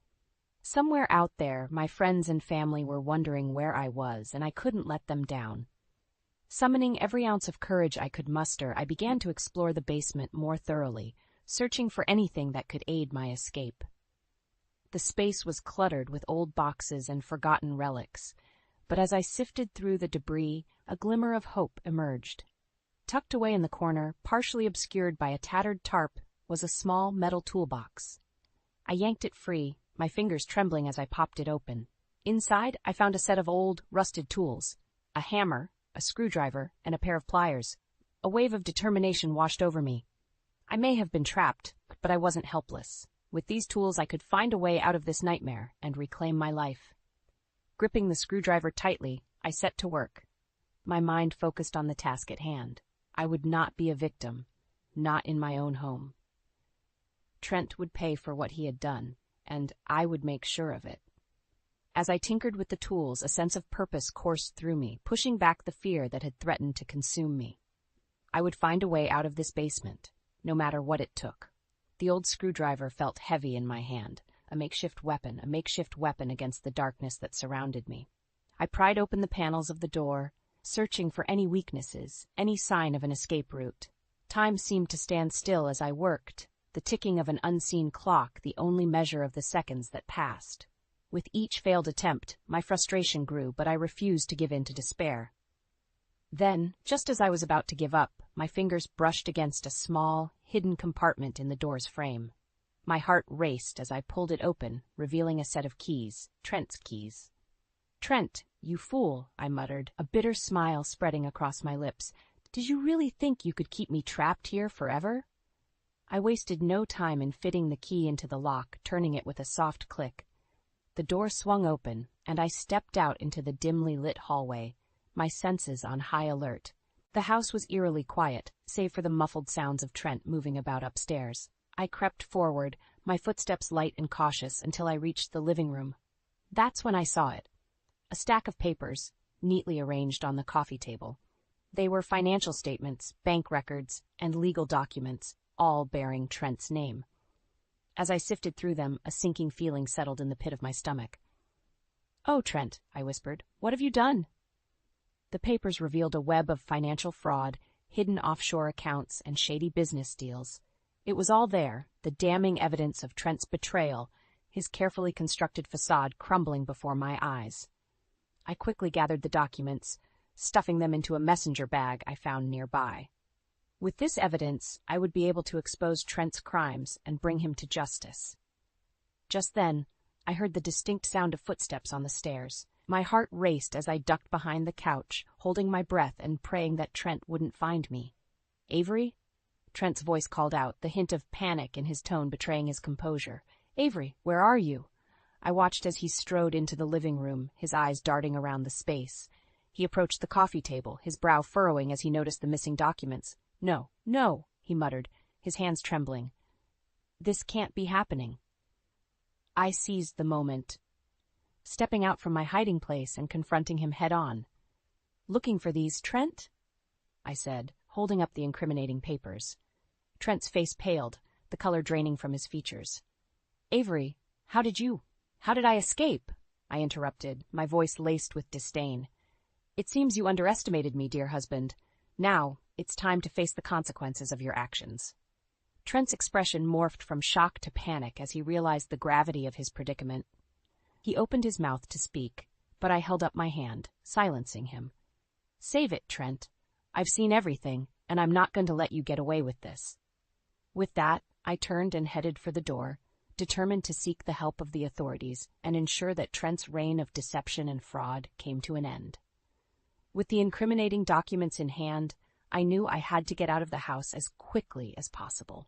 Somewhere out there, my friends and family were wondering where I was, and I couldn't let them down. Summoning every ounce of courage I could muster, I began to explore the basement more thoroughly, searching for anything that could aid my escape. The space was cluttered with old boxes and forgotten relics, but as I sifted through the debris, a glimmer of hope emerged. Tucked away in the corner, partially obscured by a tattered tarp, was a small metal toolbox. I yanked it free, my fingers trembling as I popped it open. Inside, I found a set of old, rusted tools: a hammer, a screwdriver, and a pair of pliers. A wave of determination washed over me. I may have been trapped, but I wasn't helpless. With these tools, I could find a way out of this nightmare and reclaim my life. Gripping the screwdriver tightly, I set to work. My mind focused on the task at hand. I would not be a victim, not in my own home. Trent would pay for what he had done, and I would make sure of it. As I tinkered with the tools, a sense of purpose coursed through me, pushing back the fear that had threatened to consume me. I would find a way out of this basement, no matter what it took. The old screwdriver felt heavy in my hand, a makeshift weapon against the darkness that surrounded me. I pried open the panels of the door, searching for any weaknesses, any sign of an escape route. Time seemed to stand still as I worked, the ticking of an unseen clock the only measure of the seconds that passed. With each failed attempt, my frustration grew, but I refused to give in to despair. Then, just as I was about to give up, my fingers brushed against a small, hidden compartment in the door's frame. My heart raced as I pulled it open, revealing a set of keys, Trent's keys. "Trent, you fool," I muttered, a bitter smile spreading across my lips. "Did you really think you could keep me trapped here forever?" I wasted no time in fitting the key into the lock, turning it with a soft click. The door swung open, and I stepped out into the dimly lit hallway, my senses on high alert. The house was eerily quiet, save for the muffled sounds of Trent moving about upstairs. I crept forward, my footsteps light and cautious, until I reached the living room. That's when I saw it. A stack of papers, neatly arranged on the coffee table. They were financial statements, bank records, and legal documents, all bearing Trent's name. As I sifted through them, a sinking feeling settled in the pit of my stomach. "Oh, Trent," I whispered, "what have you done?" The papers revealed a web of financial fraud, hidden offshore accounts, and shady business deals. It was all there, the damning evidence of Trent's betrayal, his carefully constructed facade crumbling before my eyes. I quickly gathered the documents, stuffing them into a messenger bag I found nearby. With this evidence, I would be able to expose Trent's crimes and bring him to justice. Just then, I heard the distinct sound of footsteps on the stairs. My heart raced as I ducked behind the couch, holding my breath and praying that Trent wouldn't find me. "Avery?" Trent's voice called out, the hint of panic in his tone betraying his composure. "Avery, where are you?" I watched as he strode into the living room, his eyes darting around the space. He approached the coffee table, his brow furrowing as he noticed the missing documents. "No, no," he muttered, his hands trembling. "This can't be happening." I seized the moment, stepping out from my hiding place and confronting him head-on. "Looking for these, Trent?" I said, holding up the incriminating papers. Trent's face paled, the color draining from his features. "Avery, how did I escape?" I interrupted, my voice laced with disdain. "It seems you underestimated me, dear husband. Now, it's time to face the consequences of your actions." Trent's expression morphed from shock to panic as he realized the gravity of his predicament. He opened his mouth to speak, but I held up my hand, silencing him. "Save it, Trent. I've seen everything, and I'm not going to let you get away with this." With that, I turned and headed for the door, determined to seek the help of the authorities and ensure that Trent's reign of deception and fraud came to an end. With the incriminating documents in hand, I knew I had to get out of the house as quickly as possible.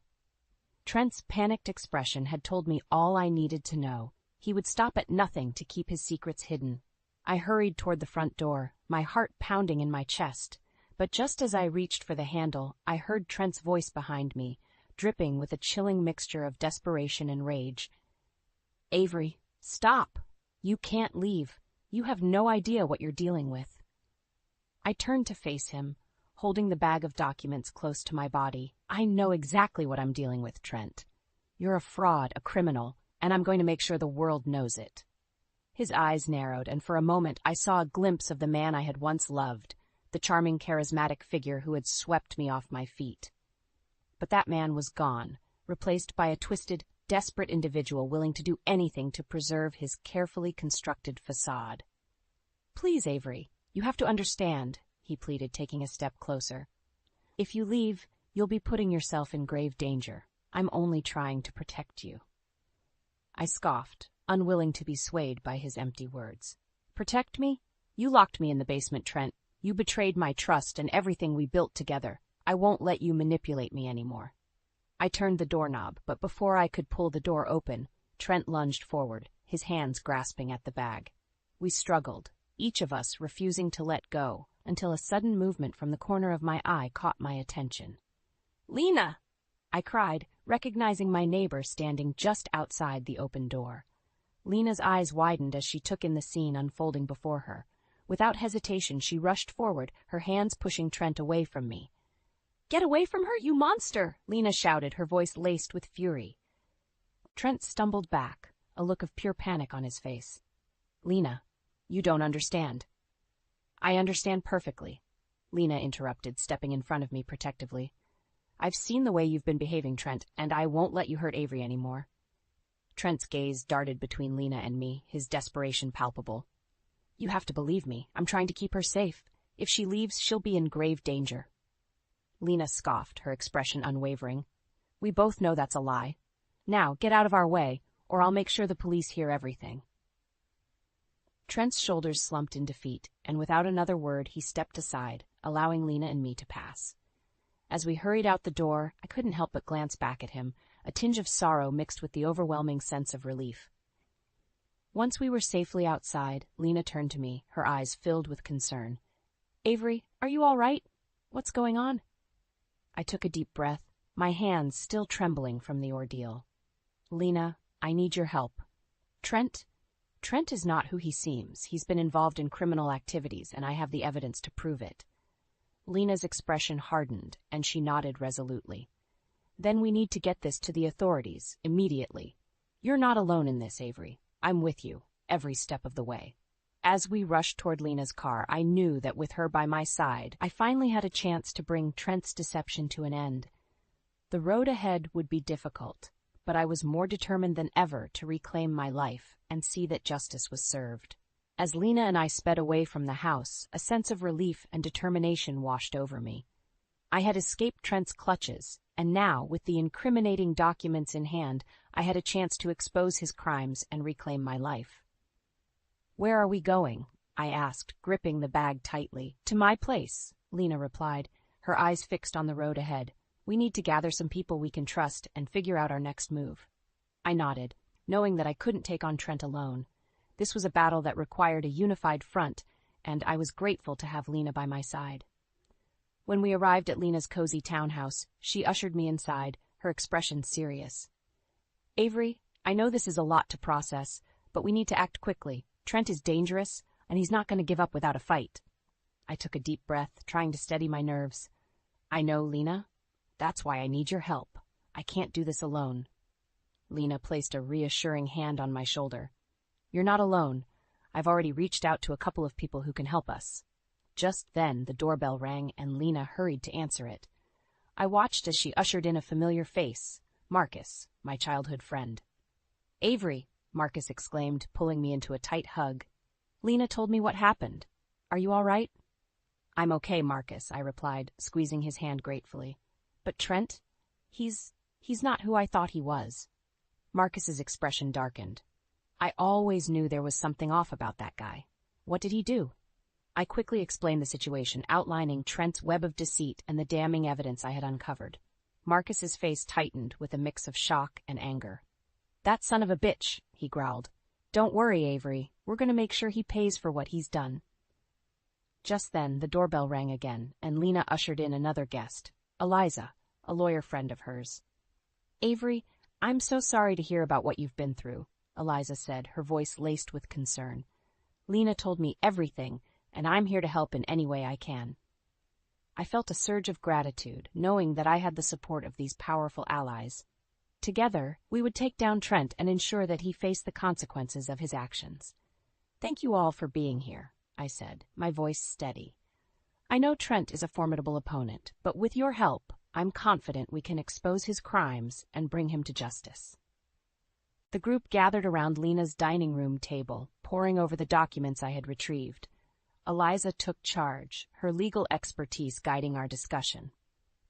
Trent's panicked expression had told me all I needed to know. He would stop at nothing to keep his secrets hidden. I hurried toward the front door, my heart pounding in my chest. But just as I reached for the handle, I heard Trent's voice behind me, dripping with a chilling mixture of desperation and rage. "Avery, stop! You can't leave. You have no idea what you're dealing with." I turned to face him, holding the bag of documents close to my body. "I know exactly what I'm dealing with, Trent. You're a fraud, a criminal, and I'm going to make sure the world knows it." His eyes narrowed, and for a moment I saw a glimpse of the man I had once loved, the charming, charismatic figure who had swept me off my feet. But that man was gone, replaced by a twisted, desperate individual willing to do anything to preserve his carefully constructed facade. "Please, Avery, you have to understand," he pleaded, taking a step closer. "If you leave, you'll be putting yourself in grave danger. I'm only trying to protect you." I scoffed, unwilling to be swayed by his empty words. "Protect me? You locked me in the basement, Trent. You betrayed my trust and everything we built together. I won't let you manipulate me anymore." I turned the doorknob, but before I could pull the door open, Trent lunged forward, his hands grasping at the bag. We struggled, each of us refusing to let go, until a sudden movement from the corner of my eye caught my attention. "Lena!" I cried, recognizing my neighbor standing just outside the open door. Lena's eyes widened as she took in the scene unfolding before her. Without hesitation, she rushed forward, her hands pushing Trent away from me. "Get away from her, you monster!" Lena shouted, her voice laced with fury. Trent stumbled back, a look of pure panic on his face. "Lena, you don't understand." "I understand perfectly," Lena interrupted, stepping in front of me protectively. "I've seen the way you've been behaving, Trent, and I won't let you hurt Avery anymore." Trent's gaze darted between Lena and me, his desperation palpable. "You have to believe me. I'm trying to keep her safe. If she leaves, she'll be in grave danger." Lena scoffed, her expression unwavering. "We both know that's a lie. Now, get out of our way, or I'll make sure the police hear everything." Trent's shoulders slumped in defeat, and without another word, he stepped aside, allowing Lena and me to pass. As we hurried out the door, I couldn't help but glance back at him, a tinge of sorrow mixed with the overwhelming sense of relief. Once we were safely outside, Lena turned to me, her eyes filled with concern. "Avery, are you all right? What's going on?" I took a deep breath, my hands still trembling from the ordeal. "Lena, I need your help. Trent is not who he seems. He's been involved in criminal activities, and I have the evidence to prove it." Lena's expression hardened, and she nodded resolutely. "Then we need to get this to the authorities, immediately. You're not alone in this, Avery. I'm with you, every step of the way." As we rushed toward Lena's car, I knew that with her by my side, I finally had a chance to bring Trent's deception to an end. The road ahead would be difficult, but I was more determined than ever to reclaim my life and see that justice was served. As Lena and I sped away from the house, a sense of relief and determination washed over me. I had escaped Trent's clutches, and now, with the incriminating documents in hand, I had a chance to expose his crimes and reclaim my life. "Where are we going?" I asked, gripping the bag tightly. "To my place," Lena replied, her eyes fixed on the road ahead. "We need to gather some people we can trust and figure out our next move." I nodded, knowing that I couldn't take on Trent alone. This was a battle that required a unified front, and I was grateful to have Lena by my side. When we arrived at Lena's cozy townhouse, she ushered me inside, her expression serious. "Avery, I know this is a lot to process, but we need to act quickly. Trent is dangerous, and he's not going to give up without a fight." I took a deep breath, trying to steady my nerves. "I know, Lena. That's why I need your help. I can't do this alone." Lena placed a reassuring hand on my shoulder. "You're not alone. I've already reached out to a couple of people who can help us." Just then, the doorbell rang, and Lena hurried to answer it. I watched as she ushered in a familiar face, Marcus, my childhood friend. "Avery," Marcus exclaimed, pulling me into a tight hug. "Lena told me what happened. Are you all right?" "I'm okay, Marcus," I replied, squeezing his hand gratefully. "But Trent? He's not who I thought he was." Marcus's expression darkened. "I always knew there was something off about that guy. What did he do?" I quickly explained the situation, outlining Trent's web of deceit and the damning evidence I had uncovered. Marcus's face tightened with a mix of shock and anger. "That son of a bitch," he growled. "Don't worry, Avery. We're going to make sure he pays for what he's done." Just then, the doorbell rang again, and Lena ushered in another guest, Eliza, a lawyer friend of hers. "Avery, I'm so sorry to hear about what you've been through," Eliza said, her voice laced with concern. "Lena told me everything, and I'm here to help in any way I can." I felt a surge of gratitude, knowing that I had the support of these powerful allies. Together, we would take down Trent and ensure that he faced the consequences of his actions. "Thank you all for being here," I said, my voice steady. "I know Trent is a formidable opponent, but with your help, I'm confident we can expose his crimes and bring him to justice." The group gathered around Lena's dining room table, poring over the documents I had retrieved. Eliza took charge, her legal expertise guiding our discussion.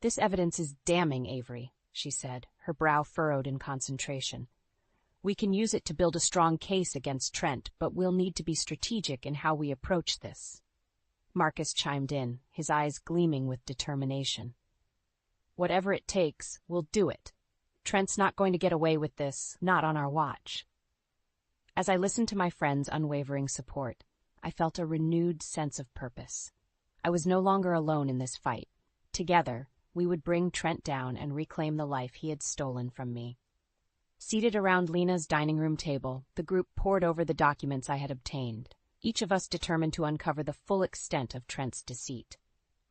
"This evidence is damning, Avery," she said, her brow furrowed in concentration. "We can use it to build a strong case against Trent, but we'll need to be strategic in how we approach this." Marcus chimed in, his eyes gleaming with determination. Whatever it takes, we'll do it. Trent's not going to get away with this, not on our watch. As I listened to my friend's unwavering support, I felt a renewed sense of purpose. I was no longer alone in this fight. Together, we would bring Trent down and reclaim the life he had stolen from me. Seated around Lena's dining room table, the group pored over the documents I had obtained, each of us determined to uncover the full extent of Trent's deceit.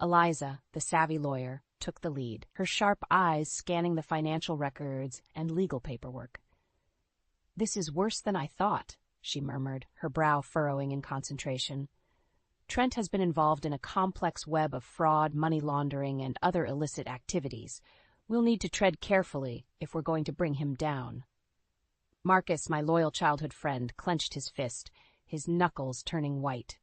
Eliza, the savvy lawyer, took the lead, her sharp eyes scanning the financial records and legal paperwork. "This is worse than I thought," she murmured, her brow furrowing in concentration. "Trent has been involved in a complex web of fraud, money laundering, and other illicit activities. We'll need to tread carefully if we're going to bring him down." Marcus, my loyal childhood friend, clenched his fist, his knuckles turning white.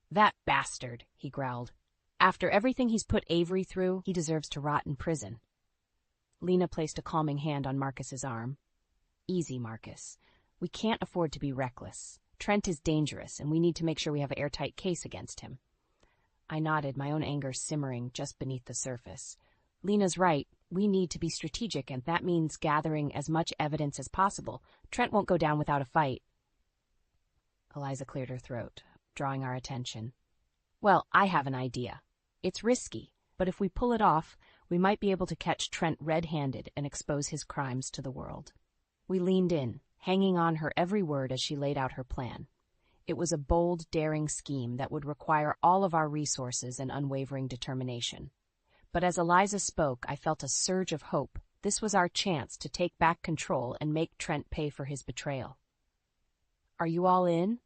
"That bastard," he growled. "After everything he's put Avery through, he deserves to rot in prison." Lena placed a calming hand on Marcus's arm. "Easy, Marcus. We can't afford to be reckless. Trent is dangerous, and we need to make sure we have an airtight case against him." I nodded, my own anger simmering just beneath the surface. Lena's right. We need to be strategic, and that means gathering as much evidence as possible. Trent won't go down without a fight. Eliza cleared her throat, drawing our attention. "Well, I have an idea. It's risky, but if we pull it off, we might be able to catch Trent red-handed and expose his crimes to the world." We leaned in, hanging on her every word as she laid out her plan. It was a bold, daring scheme that would require all of our resources and unwavering determination. But as Eliza spoke, I felt a surge of hope. This was our chance to take back control and make Trent pay for his betrayal. "Are you all in?"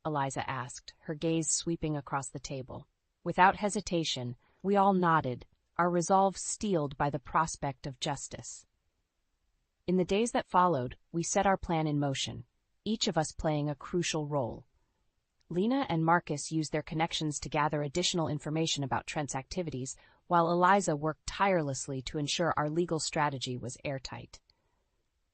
Eliza asked, her gaze sweeping across the table. Without hesitation, we all nodded, our resolve steeled by the prospect of justice. In the days that followed, we set our plan in motion, each of us playing a crucial role. Lena and Marcus used their connections to gather additional information about Trent's activities, while Eliza worked tirelessly to ensure our legal strategy was airtight.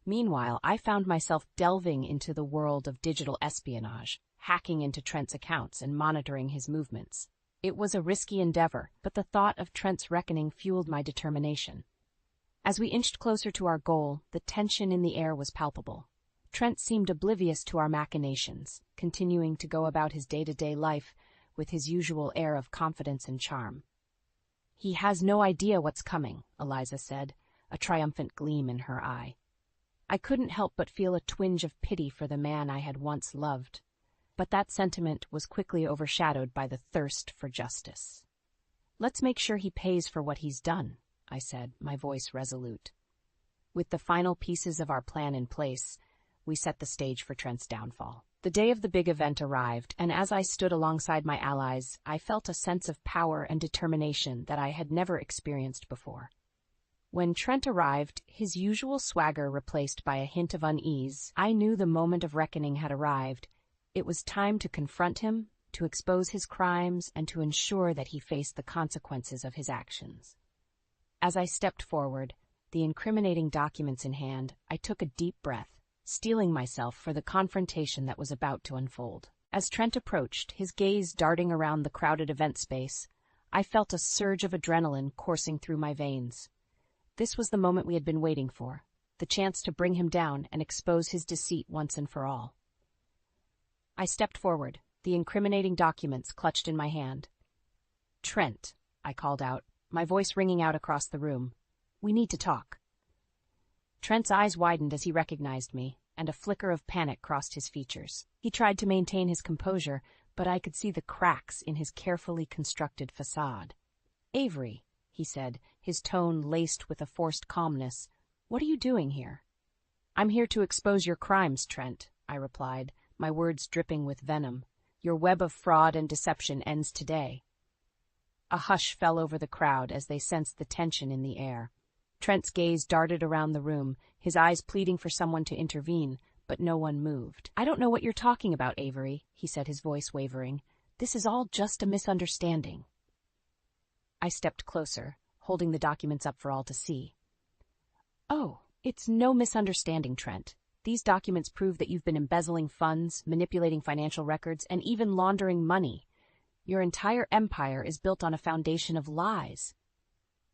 Meanwhile, I found myself delving into the world of digital espionage, hacking into Trent's accounts and monitoring his movements. It was a risky endeavor, but the thought of Trent's reckoning fueled my determination. As we inched closer to our goal, the tension in the air was palpable. Trent seemed oblivious to our machinations, continuing to go about his day-to-day life with his usual air of confidence and charm. "He has no idea what's coming," Eliza said, a triumphant gleam in her eye. I couldn't help but feel a twinge of pity for the man I had once loved. But that sentiment was quickly overshadowed by the thirst for justice. "Let's make sure he pays for what he's done," I said, my voice resolute. With the final pieces of our plan in place, we set the stage for Trent's downfall. The day of the big event arrived, and as I stood alongside my allies, I felt a sense of power and determination that I had never experienced before. When Trent arrived, his usual swagger replaced by a hint of unease, I knew the moment of reckoning had arrived. It was time to confront him, to expose his crimes, and to ensure that he faced the consequences of his actions. As I stepped forward, the incriminating documents in hand, I took a deep breath, steeling myself for the confrontation that was about to unfold. As Trent approached, his gaze darting around the crowded event space, I felt a surge of adrenaline coursing through my veins. This was the moment we had been waiting for, the chance to bring him down and expose his deceit once and for all. I stepped forward, the incriminating documents clutched in my hand. "Trent," I called out, my voice ringing out across the room. "We need to talk." Trent's eyes widened as he recognized me, and a flicker of panic crossed his features. He tried to maintain his composure, but I could see the cracks in his carefully constructed facade. "Avery," he said, his tone laced with a forced calmness, "what are you doing here?" "I'm here to expose your crimes, Trent," I replied, my words dripping with venom. "Your web of fraud and deception ends today." A hush fell over the crowd as they sensed the tension in the air. Trent's gaze darted around the room, his eyes pleading for someone to intervene, but no one moved. "I don't know what you're talking about, Avery," he said, his voice wavering. "This is all just a misunderstanding." I stepped closer, holding the documents up for all to see. "Oh, it's no misunderstanding, Trent. These documents prove that you've been embezzling funds, manipulating financial records, and even laundering money. Your entire empire is built on a foundation of lies.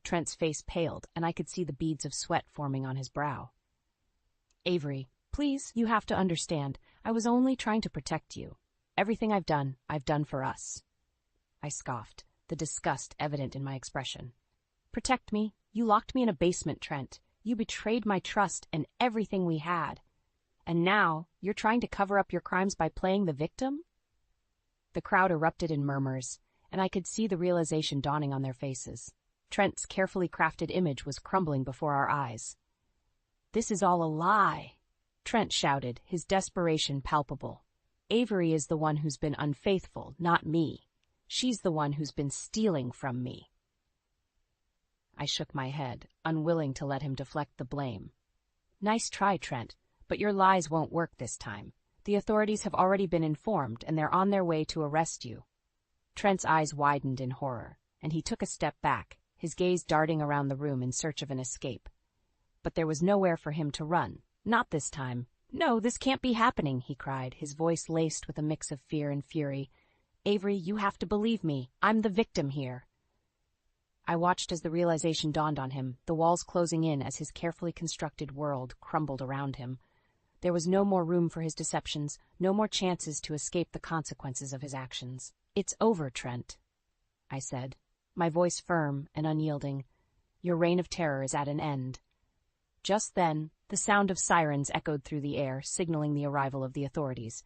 Trent's face paled, and I could see the beads of sweat forming on his brow. Avery, please, you have to understand. I was only trying to protect you. Everything I've done for us. I scoffed, the disgust evident in my expression. Protect me? You locked me in a basement, Trent. You betrayed my trust and everything we had. And now, you're trying to cover up your crimes by playing the victim? The crowd erupted in murmurs, and I could see the realization dawning on their faces. Trent's carefully crafted image was crumbling before our eyes. This is all a lie, Trent shouted, his desperation palpable. Avery is the one who's been unfaithful, not me. She's the one who's been stealing from me. I shook my head, unwilling to let him deflect the blame. Nice try, Trent, but your lies won't work this time. The authorities have already been informed, and they're on their way to arrest you. Trent's eyes widened in horror, and he took a step back, his gaze darting around the room in search of an escape. But there was nowhere for him to run. Not this time. No, this can't be happening, he cried, his voice laced with a mix of fear and fury. Avery, you have to believe me. I'm the victim here. I watched as the realization dawned on him, the walls closing in as his carefully constructed world crumbled around him. There was no more room for his deceptions, no more chances to escape the consequences of his actions. It's over, Trent, I said, my voice firm and unyielding. Your reign of terror is at an end. Just then, the sound of sirens echoed through the air, signaling the arrival of the authorities.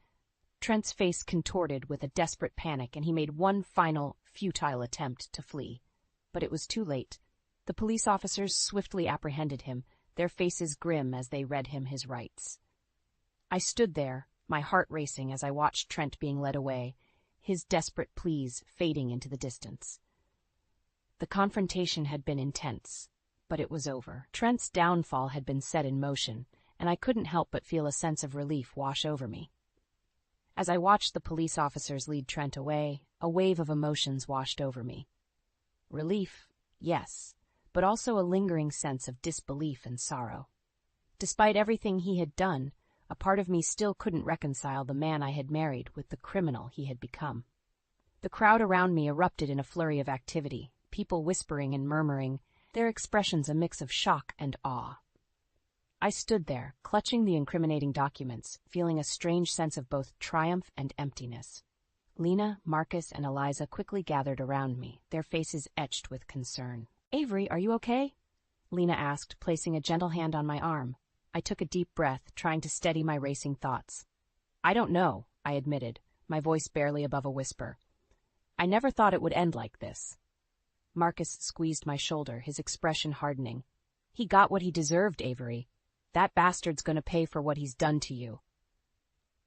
Trent's face contorted with a desperate panic, and he made one final, futile attempt to flee. But it was too late. The police officers swiftly apprehended him, their faces grim as they read him his rights. I stood there, my heart racing as I watched Trent being led away, his desperate pleas fading into the distance. The confrontation had been intense, but it was over. Trent's downfall had been set in motion, and I couldn't help but feel a sense of relief wash over me. As I watched the police officers lead Trent away, a wave of emotions washed over me. Relief, yes, but also a lingering sense of disbelief and sorrow. Despite everything he had done, a part of me still couldn't reconcile the man I had married with the criminal he had become. The crowd around me erupted in a flurry of activity, people whispering and murmuring, their expressions a mix of shock and awe. I stood there, clutching the incriminating documents, feeling a strange sense of both triumph and emptiness. Lena, Marcus, and Eliza quickly gathered around me, their faces etched with concern. Avery, are you okay? Lena asked, placing a gentle hand on my arm. I took a deep breath, trying to steady my racing thoughts. I don't know, I admitted, my voice barely above a whisper. I never thought it would end like this. Marcus squeezed my shoulder, his expression hardening. He got what he deserved, Avery. That bastard's going to pay for what he's done to you.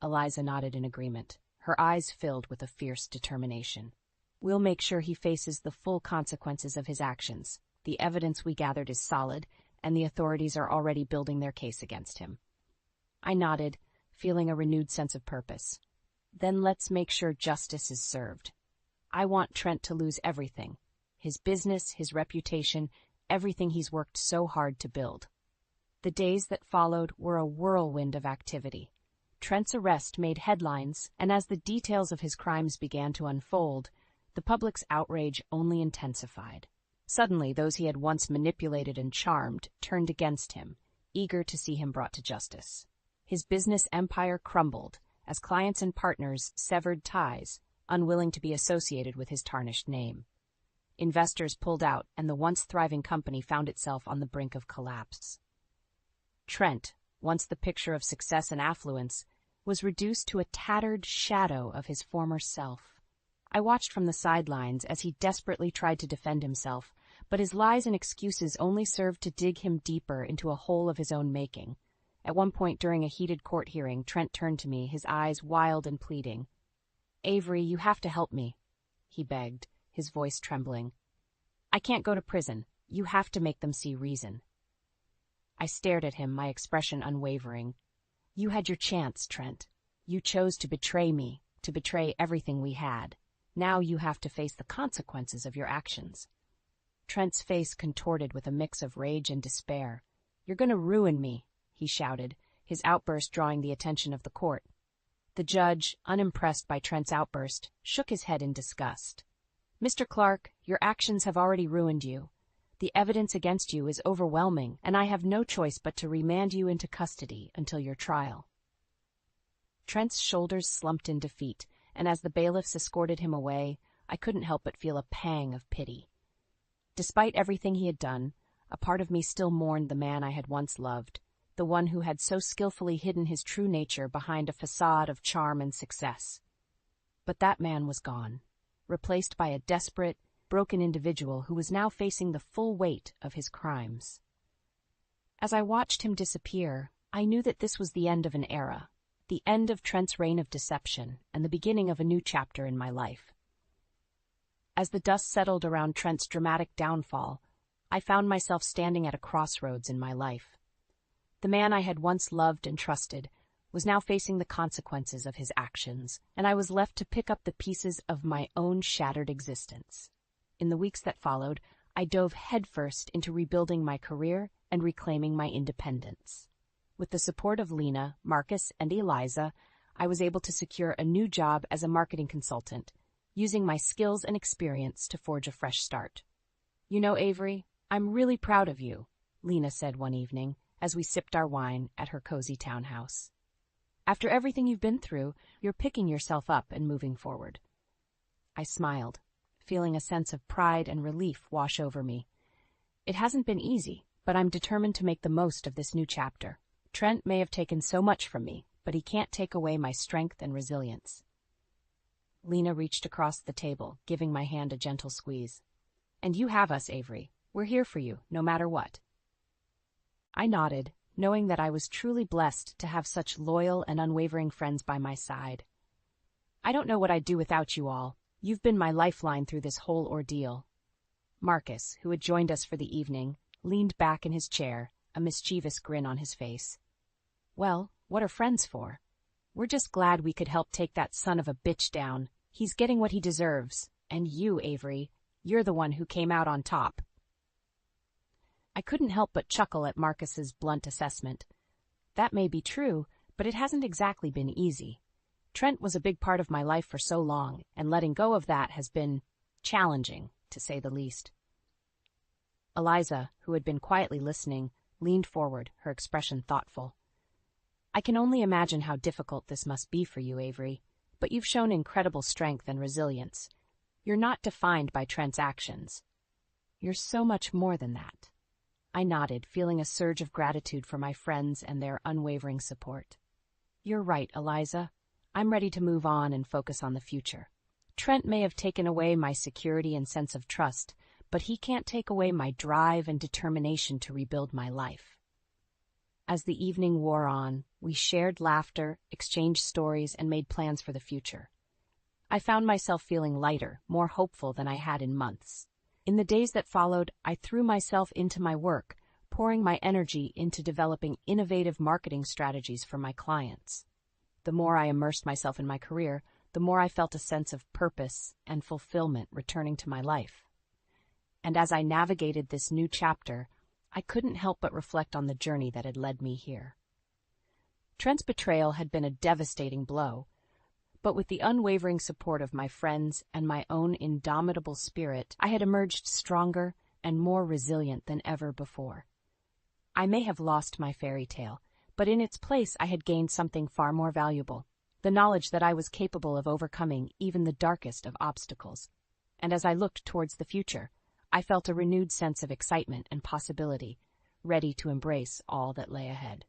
Eliza nodded in agreement, her eyes filled with a fierce determination. We'll make sure he faces the full consequences of his actions. The evidence we gathered is solid, and the authorities are already building their case against him. I nodded, feeling a renewed sense of purpose. Then let's make sure justice is served. I want Trent to lose everything. His business, his reputation, everything he's worked so hard to build. The days that followed were a whirlwind of activity. Trent's arrest made headlines, and as the details of his crimes began to unfold, the public's outrage only intensified. Suddenly, those he had once manipulated and charmed turned against him, eager to see him brought to justice. His business empire crumbled as clients and partners severed ties, unwilling to be associated with his tarnished name. Investors pulled out, and the once thriving company found itself on the brink of collapse. Trent, once the picture of success and affluence, was reduced to a tattered shadow of his former self. I watched from the sidelines as he desperately tried to defend himself, but his lies and excuses only served to dig him deeper into a hole of his own making. At one point during a heated court hearing, Trent turned to me, his eyes wild and pleading. Avery, you have to help me, he begged, his voice trembling. I can't go to prison. You have to make them see reason. I stared at him, my expression unwavering. You had your chance, Trent. You chose to betray me, to betray everything we had. Now you have to face the consequences of your actions. Trent's face contorted with a mix of rage and despair. You're going to ruin me, he shouted, his outburst drawing the attention of the court. The judge, unimpressed by Trent's outburst, shook his head in disgust. "Mr. Clark, your actions have already ruined you. The evidence against you is overwhelming, and I have no choice but to remand you into custody until your trial." Trent's shoulders slumped in defeat, and as the bailiffs escorted him away, I couldn't help but feel a pang of pity. Despite everything he had done, a part of me still mourned the man I had once loved, the one who had so skillfully hidden his true nature behind a facade of charm and success. But that man was gone, replaced by a desperate, broken individual who was now facing the full weight of his crimes. As I watched him disappear, I knew that this was the end of an era, the end of Trent's reign of deception, and the beginning of a new chapter in my life. As the dust settled around Trent's dramatic downfall, I found myself standing at a crossroads in my life. The man I had once loved and trusted was now facing the consequences of his actions, and I was left to pick up the pieces of my own shattered existence. In the weeks that followed, I dove headfirst into rebuilding my career and reclaiming my independence. With the support of Lena, Marcus, and Eliza, I was able to secure a new job as a marketing consultant, using my skills and experience to forge a fresh start. "You know, Avery, I'm really proud of you," Lena said one evening as we sipped our wine at her cozy townhouse. "After everything you've been through, you're picking yourself up and moving forward." I smiled, feeling a sense of pride and relief wash over me. It hasn't been easy, but I'm determined to make the most of this new chapter. Trent may have taken so much from me, but he can't take away my strength and resilience. Lena reached across the table, giving my hand a gentle squeeze. "And you have us, Avery. We're here for you, no matter what." I nodded, knowing that I was truly blessed to have such loyal and unwavering friends by my side. "I don't know what I'd do without you all. You've been my lifeline through this whole ordeal." Marcus, who had joined us for the evening, leaned back in his chair, a mischievous grin on his face. "Well, what are friends for? We're just glad we could help take that son of a bitch down. He's getting what he deserves, and you, Avery, you're the one who came out on top." I couldn't help but chuckle at Marcus's blunt assessment. That may be true, but it hasn't exactly been easy. Trent was a big part of my life for so long, and letting go of that has been challenging, to say the least. Eliza, who had been quietly listening, leaned forward, her expression thoughtful. "I can only imagine how difficult this must be for you, Avery, but you've shown incredible strength and resilience. You're not defined by Trent's actions. You're so much more than that." I nodded, feeling a surge of gratitude for my friends and their unwavering support. "You're right, Eliza. I'm ready to move on and focus on the future. Trent may have taken away my security and sense of trust, but he can't take away my drive and determination to rebuild my life." As the evening wore on, we shared laughter, exchanged stories, and made plans for the future. I found myself feeling lighter, more hopeful than I had in months. In the days that followed, I threw myself into my work, pouring my energy into developing innovative marketing strategies for my clients. The more I immersed myself in my career, the more I felt a sense of purpose and fulfillment returning to my life. And as I navigated this new chapter, I couldn't help but reflect on the journey that had led me here. Trent's betrayal had been a devastating blow, but with the unwavering support of my friends and my own indomitable spirit, I had emerged stronger and more resilient than ever before. I may have lost my fairy tale, but in its place I had gained something far more valuable, the knowledge that I was capable of overcoming even the darkest of obstacles. And as I looked towards the future, I felt a renewed sense of excitement and possibility, ready to embrace all that lay ahead.